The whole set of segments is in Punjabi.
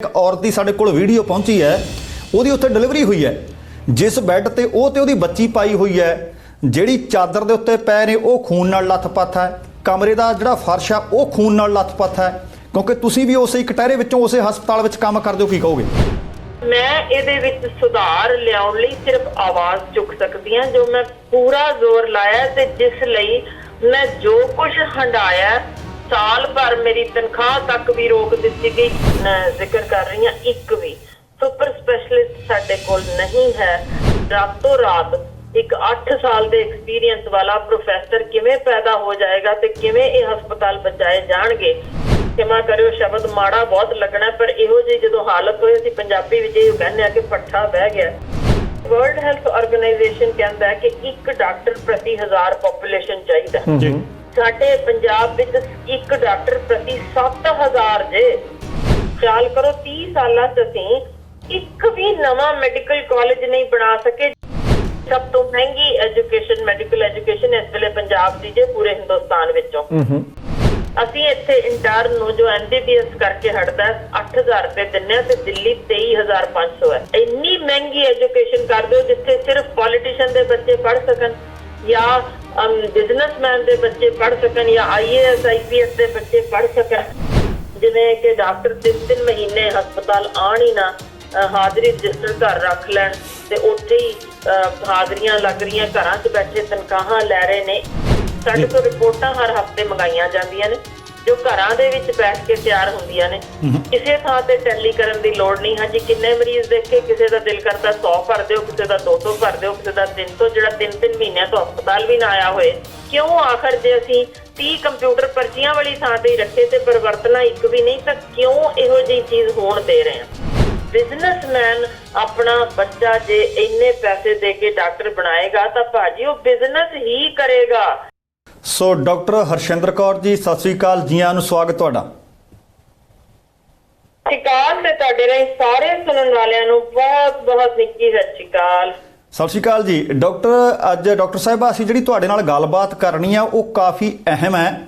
एक औरत की साडे कोल वीडियो पहुंची है, ਉਹਦੀ ਉੱਥੇ डिलीवरी हुई है, जिस बैड ते ਉਹ ਤੇ ਉਹਦੀ ਬੱਚੀ ਪਾਈ ਹੋਈ ਹੈ, ਜਿਹੜੀ ਚਾਦਰ ਦੇ ਉੱਤੇ ਪੈ ਨੇ ਉਹ ਖੂਨ ਨਾਲ ਲੱਥ-ਪੱਥ ਹੈ, ਕਮਰੇ ਦਾ ਜਿਹੜਾ ਫਰਸ਼ ਆ ਉਹ ਖੂਨ ਨਾਲ ਲੱਥ-ਪੱਥ ਹੈ। ਕਿਉਂਕਿ ਤੁਸੀਂ ਵੀ ਉਸੇ ਕਟਹਿਰੇ ਵਿੱਚੋਂ ਉਸੇ ਹਸਪਤਾਲ ਵਿੱਚ ਕੰਮ ਕਰਦੇ ਹੋ, ਕੀ ਕਹੋਗੇ? ਮੈਂ ਇਹਦੇ ਵਿੱਚ ਸੁਧਾਰ ਲਿਆਉਣ ਲਈ ਸਿਰਫ ਆਵਾਜ਼ ਚੁੱਕ ਸਕਦੀ ਹਾਂ, ਜੋ ਮੈਂ ਪੂਰਾ ਜ਼ੋਰ ਲਾਇਆ ਤੇ ਜਿਸ ਲਈ ਮੈਂ ਜੋ ਕੁਝ ਹੰਡਾਇਆ साल भर मेरी तनख्वाह तक भी रोक दी गई। जिक्र कर रही हूँ, एक भी सुपर स्पैशलिस्ट साडे कोल नहीं है। रातों रात एक 8 साल दे एक्सपीरियंस वाला प्रोफैसर किवें पैदा हो जाएगा ते किवें ये हस्पताल बचाए जाणगे। क्षमा करियो, शब्द माड़ा बहुत लगना, पर इहो जी जदों हालत होई असीं पंजाबी विच इहो कहंदे आ कि पट्ठा बह गया। वर्ल्ड हेल्थ ऑर्गेनाइजेशन कहता है कि एक डॉक्टर प्रति 1000 पॉपुलेशन चाहिए। साडे पंजाब विच एक डॉक्टर प्रति 7000 जे। ख्याल करो 30 साल असीं एक भी नवा मैडिकल कॉलेज नहीं बना सके। सब तो महंगी एजुकेशन मैडिकल एजुकेशन इस वेले पंजाब दी जे पूरे हिंदुस्तान विचों। ਅਸੀਂ ਇੱਥੇ ਇੰਟਰਨ ਨੂੰ ਜੋ MBBS ਕਰਕੇ ਹਟਦਾ 8000 ਰੁਪਏ ਦਿੰਨੇ ਆ ਤੇ ਦਿੱਲੀ 23500 ਹੈ। ਇੰਨੀ ਮਹਿੰਗੀ ਐਜੂਕੇਸ਼ਨ ਕਰ ਦਿਓ ਜਿੱਥੇ ਸਿਰਫ ਪੋਲੀਟੀਸ਼ੀਅਨ ਦੇ ਬੱਚੇ ਪੜ੍ਹ ਸਕਣ ਜਾਂ ਬਿਜ਼ਨਸਮੈਨ ਦੇ ਬੱਚੇ ਪੜ੍ਹ ਸਕਣ ਜਾਂ IAS IPS ਦੇ ਬੱਚੇ ਪੜ੍ਹ ਸਕਣ। ਜਿਵੇਂ ਕਿ ਡਾਕਟਰ 3 ਮਹੀਨੇ ਹਸਪਤਾਲ ਆਣ ਹੀ ਨਾ, ਹਾਜ਼ਰੀ ਰਜਿਸਟਰ ਘਰ ਰੱਖ ਲੈਣ ਤੇ ਉੱਥੇ ਹੀ ਹਾਜ਼ਰੀਆਂ ਲੱਗ ਰਹੀਆਂ, ਘਰਾਂ 'ਚ ਬੈਠੇ ਤਨਖਾਹਾਂ ਲੈ ਰਹੇ ਨੇ। ਸਾਡੇ ਤੋਂ ਰਿਪੋਰਟਾਂ ਹਰ ਹਫ਼ਤੇ ਮੰਗਾਈਆਂ ਜਾਂਦੀਆਂ ਨੇ ਜੋ ਘਰਾਂ ਦੇ ਵਿੱਚ ਬੈਠ ਕੇ ਤਿਆਰ ਹੁੰਦੀਆਂ ਨੇ। ਕਿਸੇ ਥਾਂ ਤੇ ਟੈਲੀ ਕਰਨ ਦੀ ਲੋੜ ਨਹੀਂ। ਹਾਂਜੀ, ਕਿੰਨੇ ਮਰੀਜ਼ ਦੇਖੇ, ਕਿਸੇ ਦਾ ਦਿਲ ਕਰਦਾ 100 ਭਰ ਦਿਓ, ਕਿਸੇ ਦਾ 200 ਭਰ ਦਿਓ, ਕਿਸੇ ਦਾ 300, ਜਿਹੜਾ 3 ਮਹੀਨਿਆਂ ਤੋਂ ਹਸਪਤਾਲ ਵੀ ਨਾ ਆਇਆ ਹੋਏ। ਕਿਉਂ? ਆਖਰ ਜੇ ਅਸੀਂ 30 ਕੰਪਿਊਟਰ ਪਰਚੀਆਂ ਵਾਲੀ ਥਾਂ ਤੇ ਹੀ ਰੱਖੇ ਤੇ ਪਰਿਵਰਤਨਾ ਇੱਕ ਵੀ ਨਹੀਂ, ਤਾਂ ਕਿਉਂ ਇਹੋ ਜਿਹੀ ਚੀਜ਼ ਹੋਣ ਦੇ ਰਹੇ ਹਾਂ? ਬਿਜ਼ਨਸਮੈਨ ਆਪਣਾ ਬੱਚਾ ਜੇ ਇੰਨੇ ਪੈਸੇ ਦੇ ਕੇ ਡਾਕਟਰ ਬਣਾਏਗਾ ਤਾਂ ਭਾਜੀ ਉਹ ਬਿਜ਼ਨਸ ਹੀ ਕਰੇਗਾ। ਸੋ ਡਾਕਟਰ ਹਰਸ਼ਿੰਦਰ ਕੌਰ ਜੀ, ਸਤਿ ਸ੍ਰੀ ਅਕਾਲ, ਜੀ ਆਇਆਂ ਨੂੰ, ਸਵਾਗਤ ਤੁਹਾਡਾ। ਸਤਿ ਸ਼੍ਰੀ ਅਕਾਲ ਤੇ ਤੁਹਾਡੇ ਰਾਹੀਂ ਸਾਰੇ ਸੁਣਨ ਵਾਲਿਆਂ ਨੂੰ ਬਹੁਤ ਬਹੁਤ ਨਿੱਕੀ ਸਤਿ ਸ਼੍ਰੀ ਅਕਾਲ। ਸਤਿ ਸ਼੍ਰੀ ਅਕਾਲ ਜੀ। ਡਾਕਟਰ, ਅੱਜ ਡਾਕਟਰ ਸਾਹਿਬਾ ਅਸੀਂ ਜਿਹੜੀ ਤੁਹਾਡੇ ਨਾਲ ਗੱਲਬਾਤ ਕਰਨੀ ਆ ਉਹ ਕਾਫੀ ਅਹਿਮ ਹੈ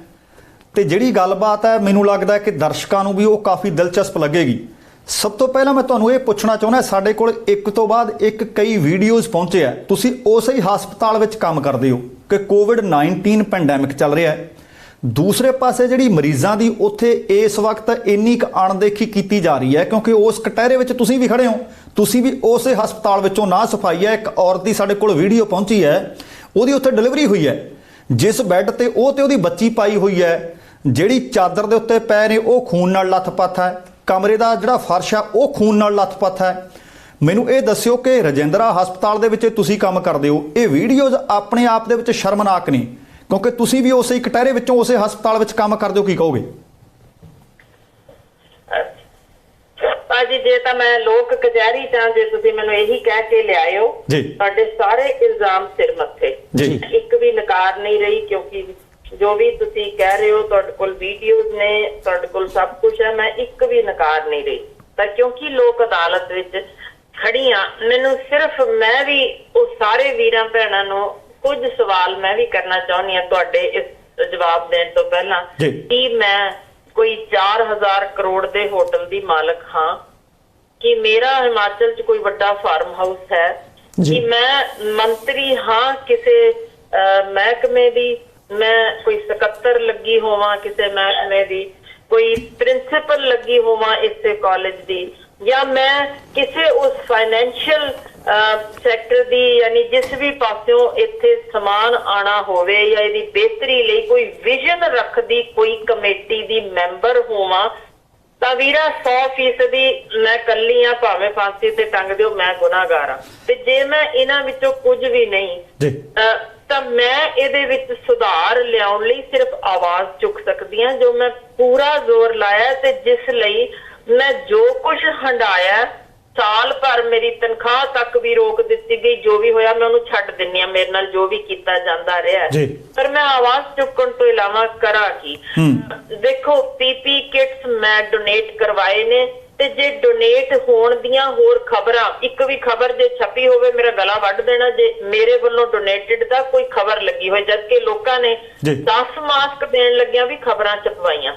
ਤੇ ਜਿਹੜੀ ਗੱਲਬਾਤ ਹੈ ਮੈਨੂੰ ਲੱਗਦਾ ਕਿ ਦਰਸ਼ਕਾਂ ਨੂੰ ਵੀ ਉਹ ਕਾਫੀ ਦਿਲਚਸਪ ਲੱਗੇਗੀ। ਸਭ ਤੋਂ ਪਹਿਲਾਂ ਮੈਂ ਤੁਹਾਨੂੰ ਇਹ ਪੁੱਛਣਾ ਚਾਹੁੰਦਾ, ਸਾਡੇ ਕੋਲ ਇੱਕ ਤੋਂ ਬਾਅਦ ਇੱਕ ਕਈ ਵੀਡੀਓਜ਼ ਪਹੁੰਚੇ ਆ, ਤੁਸੀਂ ਉਸੇ ਹੀ ਹਸਪਤਾਲ ਵਿੱਚ ਕੰਮ ਕਰਦੇ ਹੋ ਕਿ COVID-19 ਪੈਂਡੈਮਿਕ ਚੱਲ ਰਿਹਾ ਹੈ। ਦੂਸਰੇ ਪਾਸੇ ਜਿਹੜੀ ਮਰੀਜ਼ਾਂ ਦੀ ਉੱਥੇ ਇਸ ਵਕਤ ਇੰਨੀ ਕੁ ਅਣਦੇਖੀ ਕੀਤੀ ਜਾ ਰਹੀ ਹੈ ਕਿਉਂਕਿ ਉਸ ਕਟਹਿਰੇ ਵਿੱਚ ਤੁਸੀਂ ਵੀ ਖੜੇ ਹੋ, ਤੁਸੀਂ ਵੀ ਉਸੇ ਹਸਪਤਾਲ ਵਿੱਚੋਂ ਨਾ ਸਫਾਈ ਹੈ। ਇੱਕ ਔਰਤ ਦੀ ਸਾਡੇ ਕੋਲ ਵੀਡੀਓ ਪਹੁੰਚੀ ਹੈ, ਉਹਦੀ ਉੱਥੇ ਡਿਲੀਵਰੀ ਹੋਈ ਹੈ, ਜਿਸ ਬੈੱਡ ਤੇ ਉਹ ਤੇ ਉਹਦੀ ਬੱਚੀ ਪਾਈ ਹੋਈ ਹੈ, ਜਿਹੜੀ ਚਾਦਰ ਦੇ ਉੱਤੇ ਪੈ ਨੇ ਉਹ ਖੂਨ ਨਾਲ ਲੱਥ-ਪੱਥ ਹੈ, ਕਮਰੇ ਦਾ ਜਿਹੜਾ ਫਰਸ਼ ਆ ਉਹ ਖੂਨ ਨਾਲ ਲੱਥ-ਪੱਥ ਹੈ। ਮੈਨੂੰ ਇਹ ਦੱਸਿਓ ਕਿ ਰਜਿੰਦਰਾ ਹਸਪਤਾਲ ਦੇ ਵਿੱਚ ਤੁਸੀਂ ਕੰਮ ਕਰਦੇ ਹੋ, ਇਹ ਵੀਡੀਓਜ਼ ਆਪਣੇ ਆਪ ਦੇ ਵਿੱਚ ਸ਼ਰਮਨਾਕ ਨੇ ਕਿਉਂਕਿ ਤੁਸੀਂ ਵੀ ਉਸੇ ਕਟਹਿਰੇ ਵਿੱਚੋਂ ਉਸੇ ਹਸਪਤਾਲ ਵਿੱਚ ਕੰਮ ਕਰਦੇ ਹੋ, ਕੀ ਕਹੋਗੇ? ਭਾਜੀ, ਜੇ ਤਾਂ ਮੈਂ ਲੋਕ ਕਚਹਿਰੀ ਜਾਂ ਜੇ ਤੁਸੀਂ ਮੈਨੂੰ ਇਹੀ ਕਹਿ ਕੇ ਲਿਆਇਓ, ਤੁਹਾਡੇ ਸਾਰੇ ਇਲਜ਼ਾਮ ਸਿਰ ਮੱਥੇ, ਇੱਕ ਵੀ ਨਕਾਰ ਨਹੀਂ ਰਹੀ ਕਿਉਂਕਿ ਜੋ ਵੀ ਤੁਸੀਂ ਕਹਿ ਰਹੇ ਹੋ ਤੁਹਾਡੇ ਕੋਲ ਵੀਡੀਓਜ਼ ਨੇ, ਤੁਹਾਡੇ ਕੋਲ ਸਭ ਕੁਝ ਹੈ, ਮੈਂ ਇੱਕ ਵੀ ਨਕਾਰ ਨਹੀਂ ਰਹੀ। ਤਾਂ ਕਿਉਂਕਿ ਲੋਕ ਅਦਾਲਤ ਵਿੱਚ ਖੜੀ ਆ, ਮੈਨੂੰ ਸਿਰਫ ਮੈਂ ਵੀ ਉਹ ਸਾਰੇ ਵੀਰਾਂ ਭੈਣਾਂ ਨੂੰ ਕੁਝ ਸਵਾਲ ਮੈਂ ਵੀ ਕਰਨਾ ਚਾਹੁੰਦੀ ਹਾਂ ਤੁਹਾਡੇ ਇਸ ਜਵਾਬ ਦੇਣ ਤੋਂ ਪਹਿਲਾਂ ਕਿ ਮੈਂ ਕੋਈ 4000 ਕਰੋੜ ਦੇ ਹੋਟਲ ਦੀ ਮਾਲਕ ਹਾਂ, ਕਿ ਮੇਰਾ ਹਿਮਾਚਲ 'ਚ ਕੋਈ ਵੱਡਾ ਫਾਰਮ ਹਾਊਸ ਹੈ, ਕਿ ਮੈਂ ਮੰਤਰੀ ਹਾਂ ਕਿਸੇ ਮਹਿਕਮੇ ਦੀ, ਮੈਂ ਕੋਈ ਸਕੱਤਰ ਲੱਗੀ ਹੋਵਾਂ ਕਿਸੇ ਮਹਿਕਮੇ ਦੀ, ਕੋਈ ਪ੍ਰਿੰਸੀਪਲ ਲੱਗੀ ਹੋਵਾਂ ਇਸੇ ਕਾਲਜ ਦੀ, ਜਾਂ ਮੈਂ ਕਿਸੇ ਉਸ ਫਾਈਨੈਂਸ਼ੀਅਲ ਸੈਕਟਰ ਦੀ, ਯਾਨੀ ਜਿਸ ਵੀ ਪਾਸਿਓਂ ਇੱਥੇ ਸਮਾਨ ਆਣਾ ਹੋਵੇ ਜਾਂ ਇਹਦੀ ਬਿਹਤਰੀ ਲਈ ਕੋਈ ਵਿਜ਼ਨ ਰੱਖਦੀ ਕੋਈ ਕਮੇਟੀ ਦੀ ਮੈਂਬਰ ਹੋਵਾਂ, ਤਾਂ ਵੀਰਾ 100% ਮੈਂ ਕੱਲੀ ਆ, ਭਾਵੇਂ ਫਾਂਸੀ ਤੇ ਟੰਗ ਦਿਓ, ਮੈਂ ਗੁਨਾਹਗਾਰ ਹਾਂ। ਤੇ ਜੇ ਮੈਂ ਇਹਨਾਂ ਵਿੱਚੋਂ ਕੁਝ ਵੀ ਨਹੀਂ ਤਾਂ ਮੈਂ ਇਹਦੇ ਵਿੱਚ ਸੁਧਾਰ ਲਿਆਉਣ ਲਈ ਸਿਰਫ ਆਵਾਜ਼ ਚੁੱਕ ਸਕਦੀ ਹਾਂ, ਜੋ ਮੈਂ ਪੂਰਾ ਜ਼ੋਰ ਲਾਇਆ ਤੇ ਜਿਸ ਲਈ ਮੈਂ ਜੋ ਕੁਝ ਹੰਡਾਇਆ ਸਾਲ ਭਰ ਮੇਰੀ ਤਨਖਾਹ ਤੱਕ ਵੀ ਰੋਕ ਦਿੱਤੀ ਗਈ। ਜੋ ਵੀ ਹੋਇਆ ਮੈਂ ਉਹਨੂੰ ਛੱਡ ਦਿੰਨੀ ਆ, ਮੇਰੇ ਨਾਲ ਜੋ ਵੀ ਕੀਤਾ ਜਾਂਦਾ ਰਿਹਾ, ਪਰ ਮੈਂ ਆਵਾਜ਼ ਚੁੱਕਣ ਤੋਂ ਇਲਾਵਾ ਕਰਾਂ ਕੀ? ਦੇਖੋ, PP ਕਿਟਸ ਮੈਂ ਡੋਨੇਟ ਕਰਵਾਏ ਨੇ ਤੇ ਜੇ ਡੋਨੇਟ ਹੋਣ ਦੀਆਂ ਹੋਰ ਖਬਰਾਂ, ਇੱਕ ਵੀ ਖਬਰ ਜੇ ਛਪੀ ਹੋਵੇ ਮੇਰਾ ਗਲਾ ਵੱਢ ਦੇਣਾ ਜੇ ਮੇਰੇ ਵੱਲੋਂ ਡੋਨੇਟਡ ਦਾ ਕੋਈ ਖਬਰ ਲੱਗੀ ਹੋਏ, ਜਦਕਿ ਲੋਕਾਂ ਨੇ 10 ਮਾਸਕ ਦੇਣ ਲੱਗਿਆਂ ਵੀ ਖਬਰਾਂ ਛਪਵਾਈਆਂ।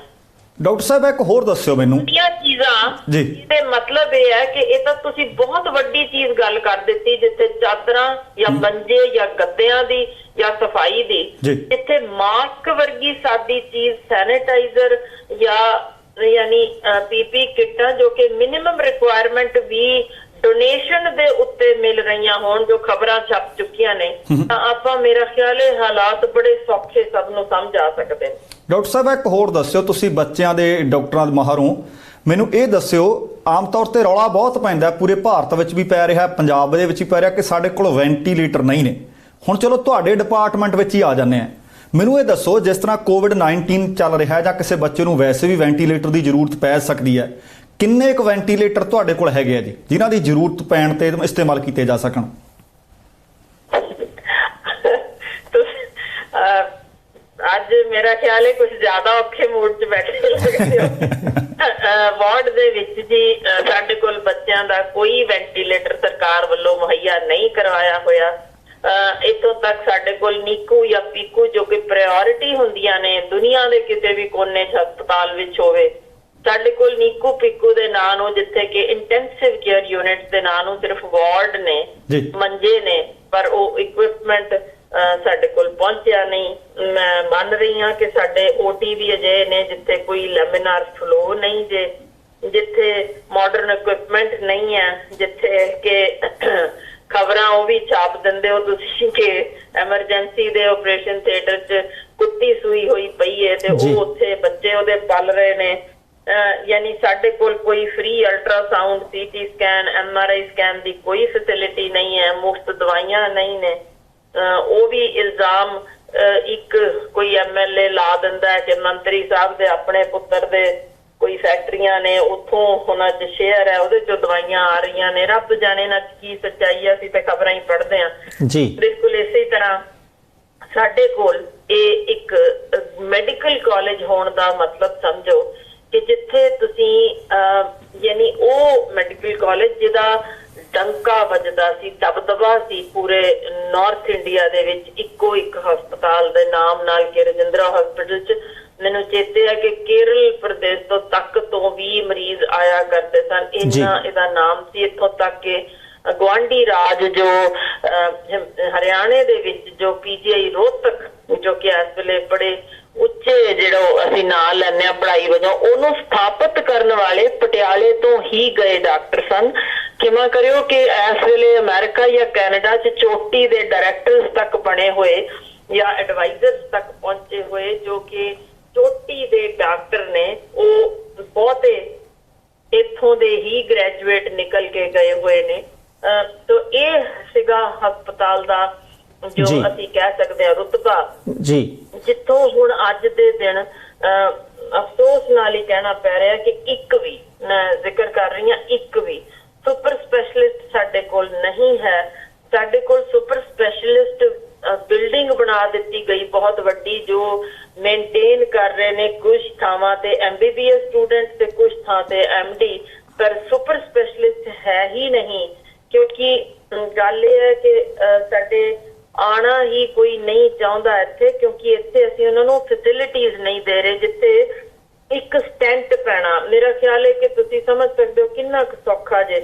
ਡਾਕਟਰ ਸਾਹਿਬ ਇੱਕ ਹੋਰ ਦੱਸਿਓ ਮੈਨੂੰ ਇਹ ਚੀਜ਼ਾਂ ਜੀ। ਇਹਦੇ ਮਤਲਬ ਇਹ ਹੈ ਕਿ ਇਹ ਤਾਂ ਤੁਸੀਂ ਬਹੁਤ ਵੱਡੀ ਚੀਜ਼ ਗੱਲ ਕਰ ਦਿੱਤੀ, ਜਿੱਥੇ ਚਾਦਰਾਂ ਜਾਂ ਮੰਜੇ ਜਾਂ ਗੱਦਿਆਂ ਦੀ ਜਾਂ ਸਫਾਈ ਦੀ, ਜੀ। ਜਿੱਥੇ ਮਾਸਕ ਵਰਗੀ ਸਾਦੀ ਚੀਜ਼, ਸੈਨੀਟਾਈਜ਼ਰ ਜਾਂ ਯਾਨੀ ਪੀਪੀ ਕਿੱਟਾਂ ਜੋ ਕਿ ਮਿਨੀਮਮ ਰਿਕੁਆਇਰਮੈਂਟ ਵੀ ਡੋਨੇਸ਼ਨ ਦੇ ਉੱਤੇ ਮਿਲ ਰਹੀਆਂ ਹੋਣ, ਜੋ ਖਬਰਾਂ ਛਪ ਚੁੱਕੀਆਂ ਨੇ, ਤਾਂ ਆਪਾਂ ਮੇਰਾ ਖਿਆਲ ਹੈ ਹਾਲਾਤ ਬੜੇ ਸੌਖੇ ਸਭ ਨੂੰ ਸਮਝ ਆ ਸਕਦੇ ਨੇ। ਡਾਕਟਰ ਸਾਹਿਬ ਇੱਕ ਹੋਰ ਦੱਸਿਓ, ਤੁਸੀਂ ਬੱਚਿਆਂ ਦੇ ਡਾਕਟਰਾਂ ਦੇ ਮਾਹਰ ਹੋ, ਮੈਨੂੰ ਇਹ ਦੱਸਿਓ ਆਮ ਤੌਰ ਤੇ ਰੌਲਾ ਬਹੁਤ ਪੈਂਦਾ ਪੂਰੇ ਭਾਰਤ ਵਿੱਚ ਵੀ ਪੈ ਰਿਹਾ, ਪੰਜਾਬ ਦੇ ਵਿੱਚ ਵੀ ਪੈ ਰਿਹਾ ਕਿ ਸਾਡੇ ਕੋਲ ਵੈਂਟੀਲੇਟਰ ਨਹੀਂ ਨੇ। ਹੁਣ ਚਲੋ ਤੁਹਾਡੇ ਡਿਪਾਰਟਮੈਂਟ ਵਿੱਚ ਹੀ ਆ ਜਾਂਦੇ ਆ, ਮੈਨੂੰ ਇਹ ਦੱਸੋ ਜਿਸ ਤਰ੍ਹਾਂ ਕੋਵਿਡ-19 ਚੱਲ ਰਿਹਾ ਜਾਂ ਕਿਸੇ ਬੱਚੇ ਨੂੰ ਵੈਸੇ ਵੀ ਵੈਂਟੀਲੇਟਰ ਦੀ ਜ਼ਰੂਰਤ ਪੈ ਸਕਦੀ ਹੈ, ਕਿੰਨੇ ਕੁ ਵੈਂਟੀਲੇਟਰ ਤੁਹਾਡੇ ਕੋਲ ਹੈਗੇ ਆ ਜੀ ਜਿਨ੍ਹਾਂ ਦੀ ਜ਼ਰੂਰਤ ਪੈਣ ਤੇ ਇਸਤੇਮਾਲ ਕੀਤੇ ਜਾ ਸਕਣ? ਅੱਜ ਮੇਰਾ ਖਿਆਲ ਹੈ ਕੁਝ ਜ਼ਿਆਦਾ ਔਖੇ ਮੂਡ 'ਚ ਬੈਠੇ ਲੱਗਦੇ ਹੋ। ਵਾਰਡ ਦੇ ਵਿੱਚ ਜੀ ਸਾਡੇ ਕੋਲ ਬੱਚਿਆਂ ਦਾ ਕੋਈ ਵੈਂਟੀਲੇਟਰ ਸਰਕਾਰ ਵੱਲੋਂ ਮੁਹੱਈਆ ਨਹੀਂ ਕਰਵਾਇਆ ਹੋਇਆ। ਇੱਥੋਂ ਤੱਕ ਸਾਡੇ ਕੋਲ ਨੀਕੂ ਜਾਂ ਪੀਕੂ ਜੋ ਕਿ ਪ੍ਰਾਇੋਰਟੀ ਹੁੰਦੀਆਂ ਨੇ ਦੁਨੀਆ ਦੇ ਕਿਸੇ ਵੀ ਕੋਨੇ 'ਚ ਹਸਪਤਾਲ ਵਿੱਚ ਹੋਵੇ, ਸਾਡੇ ਕੋਲ ਨੀਕੂ ਪੀਕੂ ਦੇ ਨਾਂ ਨੂੰ, ਜਿੱਥੇ ਕਿ ਇੰਟੈਂਸਿਵ ਕੇਅਰ ਯੂਨਿਟਸ ਦੇ ਨਾਂ ਨੂੰ ਸਿਰਫ ਵਾਰਡ ਨੇ, ਮੰਜੇ ਨੇ, ਪਰ ਉਹ ਇਕਵਿਪਮੈਂਟ ਸਾਡੇ ਕੋਲ ਪਹੁੰਚਿਆ ਨਹੀਂ। ਮੈਂ ਮੰਨ ਰਹੀ ਹਾਂ ਕਿ ਸਾਡੇ OT ਵੀ ਅਜਿਹੇ ਨੇ ਜਿੱਥੇ ਕੋਈ ਲੈਮੀਨਾਰ ਫਲੋ ਨਹੀਂ, ਜਿੱਥੇ ਮਾਡਰਨ ਇਕਵਿਪਮੈਂਟ ਨਹੀਂ ਹੈ, ਜਿੱਥੇ ਕਿ ਖਬਰਾਂ ਉਹ ਵੀ ਛਾਪ ਦਿੰਦੇ ਹੋ ਤੁਸੀਂ ਕਿ ਐਮਰਜੈਂਸੀ ਦੇ ਆਪਰੇਸ਼ਨ ਥੀਏਟਰ 'ਚ ਕੁੱਤੀ ਸੂਈ ਹੋਈ ਪਈ ਹੈ ਤੇ ਉਹ ਉੱਥੇ ਬੱਚੇ ਉਹਦੇ ਪਲ ਰਹੇ ਨੇ। ਯਾਨੀ ਸਾਡੇ ਕੋਲ ਕੋਈ free ultrasound, CT scan, MRI scan ਦੀ ਕੋਈ ਫੈਸਿਲਿਟੀ ਨਹੀਂ ਹੈ, ਮੁਫਤ ਦਵਾਈਆਂ ਨਹੀਂ ਨੇ। ਉਹ ਵੀ ਇਲਜ਼ਾਮ ਇੱਕ ਕੋਈ MLA ਲਾ ਦਿੰਦਾ ਹੈ ਕਿ ਮੰਤਰੀ ਸਾਹਿਬ ਦੇ ਆਪਣੇ ਪੁੱਤਰ ਦੇ ਕੋਈ ਫੈਕਟਰੀਆਂ ਨੇ, ਉੱਥੋਂ ਉਹਨਾਂ 'ਚ ਸ਼ੇਅਰ ਹੈ, ਉਹਦੇ 'ਚੋਂ ਦਵਾਈਆਂ ਆ ਰਹੀਆਂ ਨੇ। ਰੱਬ ਜਾਣੇ ਨਾ ਕੀ ਸੱਚਾਈ ਆ, ਅਸੀਂ ਤੇ ਖਬਰਾਂ ਹੀ ਪੜ੍ਹਦੇ ਹਾਂ ਜੀ। ਬਿਲਕੁਲ ਇਸੇ ਤਰ੍ਹਾਂ ਸਾਡੇ ਕੋਲ ਇਹ ਇੱਕ ਮੈਡੀਕਲ ਕਾਲਜ ਹੋਣ ਦਾ ਮਤਲਬ ਸਮਝੋ ਕਿ ਜਿੱਥੇ ਤੁਸੀਂ ਯਾਨੀ ਉਹ ਮੈਡੀਕਲ ਕਾਲਜ ਜਿਹਦਾ ਡੰਕਾ ਵੱਜਦਾ ਸੀ, ਦਬਦਬਾ ਸੀ ਪੂਰੇ ਨਾਰਥ ਇੰਡੀਆ ਦੇ ਵਿੱਚ, ਇੱਕੋ ਇੱਕ ਹਸਪਤਾਲ ਦੇ ਨਾਮ ਨਾਲ ਕਿ ਰਜਿੰਦਰਾ ਹਸਪੀਟਲ 'ਚ ਮੈਨੂੰ ਚੇਤੇ ਹੈ ਕਿ ਕੇਰਲ ਪ੍ਰਦੇਸ਼ ਤੋਂ ਤੱਕ ਤੋਂ ਵੀ ਮਰੀਜ਼ ਆਇਆ ਕਰਦੇ ਸਨ, ਇੰਨਾ ਇਹਦਾ ਨਾਮ ਸੀ। ਇੱਥੋਂ ਤੱਕ ਕਿ ਗੁਆਂਢੀ ਰਾਜ ਜੋ ਹਰਿਆਣੇ ਦੇ ਵਿੱਚ ਜੋ PGI ਰੋਹਤਕ ਜੋ ਕਿ ਇਸ ਵੇਲੇ ਬੜੇ ਉੱਚੇ ਜਿਹੜਾ ਅਸੀਂ ਨਾਂ ਲੈਂਦੇ ਹਾਂ ਪੜ੍ਹਾਈ ਵਜੋਂ, ਉਹਨੂੰ ਸਥਾਪਿਤ ਕਰਨ ਵਾਲੇ ਪਟਿਆਲੇ ਤੋਂ ਹੀ ਗਏ ਡਾਕਟਰ ਸਨ। ਕਿਵੇਂ ਕਰਿਓ ਕਿ ਇਸ ਵੇਲੇ ਅਮਰੀਕਾ ਜਾਂ ਕੈਨੇਡਾ 'ਚ ਚੋਟੀ ਦੇ ਡਾਇਰੈਕਟਰਸ ਤੱਕ ਬਣੇ ਹੋਏ ਜਾਂ ਐਡਵਾਈਜ਼ਰਸ ਤੱਕ ਪਹੁੰਚੇ ਹੋਏ ਜੋ ਕਿ ਚੋਟੀ ਦੇ ਡਾਕਟਰ ਨੇ, ਉਹ ਬਹੁਤੇ ਇੱਥੋਂ ਦੇ ਹੀ ਗ੍ਰੈਜੂਏਟ ਨਿਕਲ ਕੇ ਗਏ ਹੋਏ ਨੇ। ਤੋ ਇਹ ਸੀਗਾ ਹਸਪਤਾਲ ਦਾ ਜੋ ਅਸੀਂ ਕਹਿ ਸਕਦੇ ਹਾਂ ਰੁਤਬਾ ਜੀ, ਜਿੱਥੋਂ ਹੁਣ ਅੱਜ ਦੇ ਦਿਨ ਅਫਸੋਸ ਨਾਲ ਹੀ ਕਹਿਣਾ ਪੈ ਰਿਹਾ ਕਿ ਇੱਕ ਵੀ, ਮੈਂ ਜ਼ਿਕਰ ਕਰ ਰਹੀ ਹਾਂ, ਇੱਕ ਵੀ ਸੁਪਰ ਸਪੈਸ਼ਲਿਸਟ ਸਾਡੇ ਕੋਲ ਨਹੀਂ ਹੈ। ਸਾਡੇ ਕੋਲ ਸੁਪਰ ਸਪੈਸ਼ਲਿਸਟ ਬਿਲਡਿੰਗ ਬਣਾ ਦਿੱਤੀ ਗਈ ਬਹੁਤ ਵੱਡੀ, ਜੋ ਮੇਨਟੇਨ ਕਰ ਰਹੇ ਨੇ ਕੁਝ ਥਾਵਾਂ ਤੇ MBBS ਸਟੂਡੈਂਟ ਤੇ ਕੁਝ ਥਾਂ ਤੇ MD, ਪਰ ਸੁਪਰ ਸਪੈਸ਼ਲਿਸਟ ਹੈ ਹੀ ਨਹੀਂ। ਕਿਉਂਕਿ ਗੱਲ ਇਹ ਹੈ ਕਿ ਸਾਡੇ ਆਣਾ ਹੀ ਕੋਈ ਨਹੀਂ ਚਾਹੁੰਦਾ ਇੱਥੇ, ਕਿਉਂਕਿ ਇੱਥੇ ਅਸੀਂ ਉਹਨਾਂ ਨੂੰ ਫੈਸਿਲਿਟੀਜ਼ ਨਹੀਂ ਦੇ ਰਹੇ। ਜਿੱਥੇ ਇੱਕ ਸਟੈਂਟ ਪੈਣਾ, ਮੇਰਾ ਖਿਆਲ ਹੈ ਕਿ ਤੁਸੀਂ ਸਮਝ ਸਕਦੇ ਹੋ ਕਿੰਨਾ ਕੁ ਸੌਖਾ ਜੇ।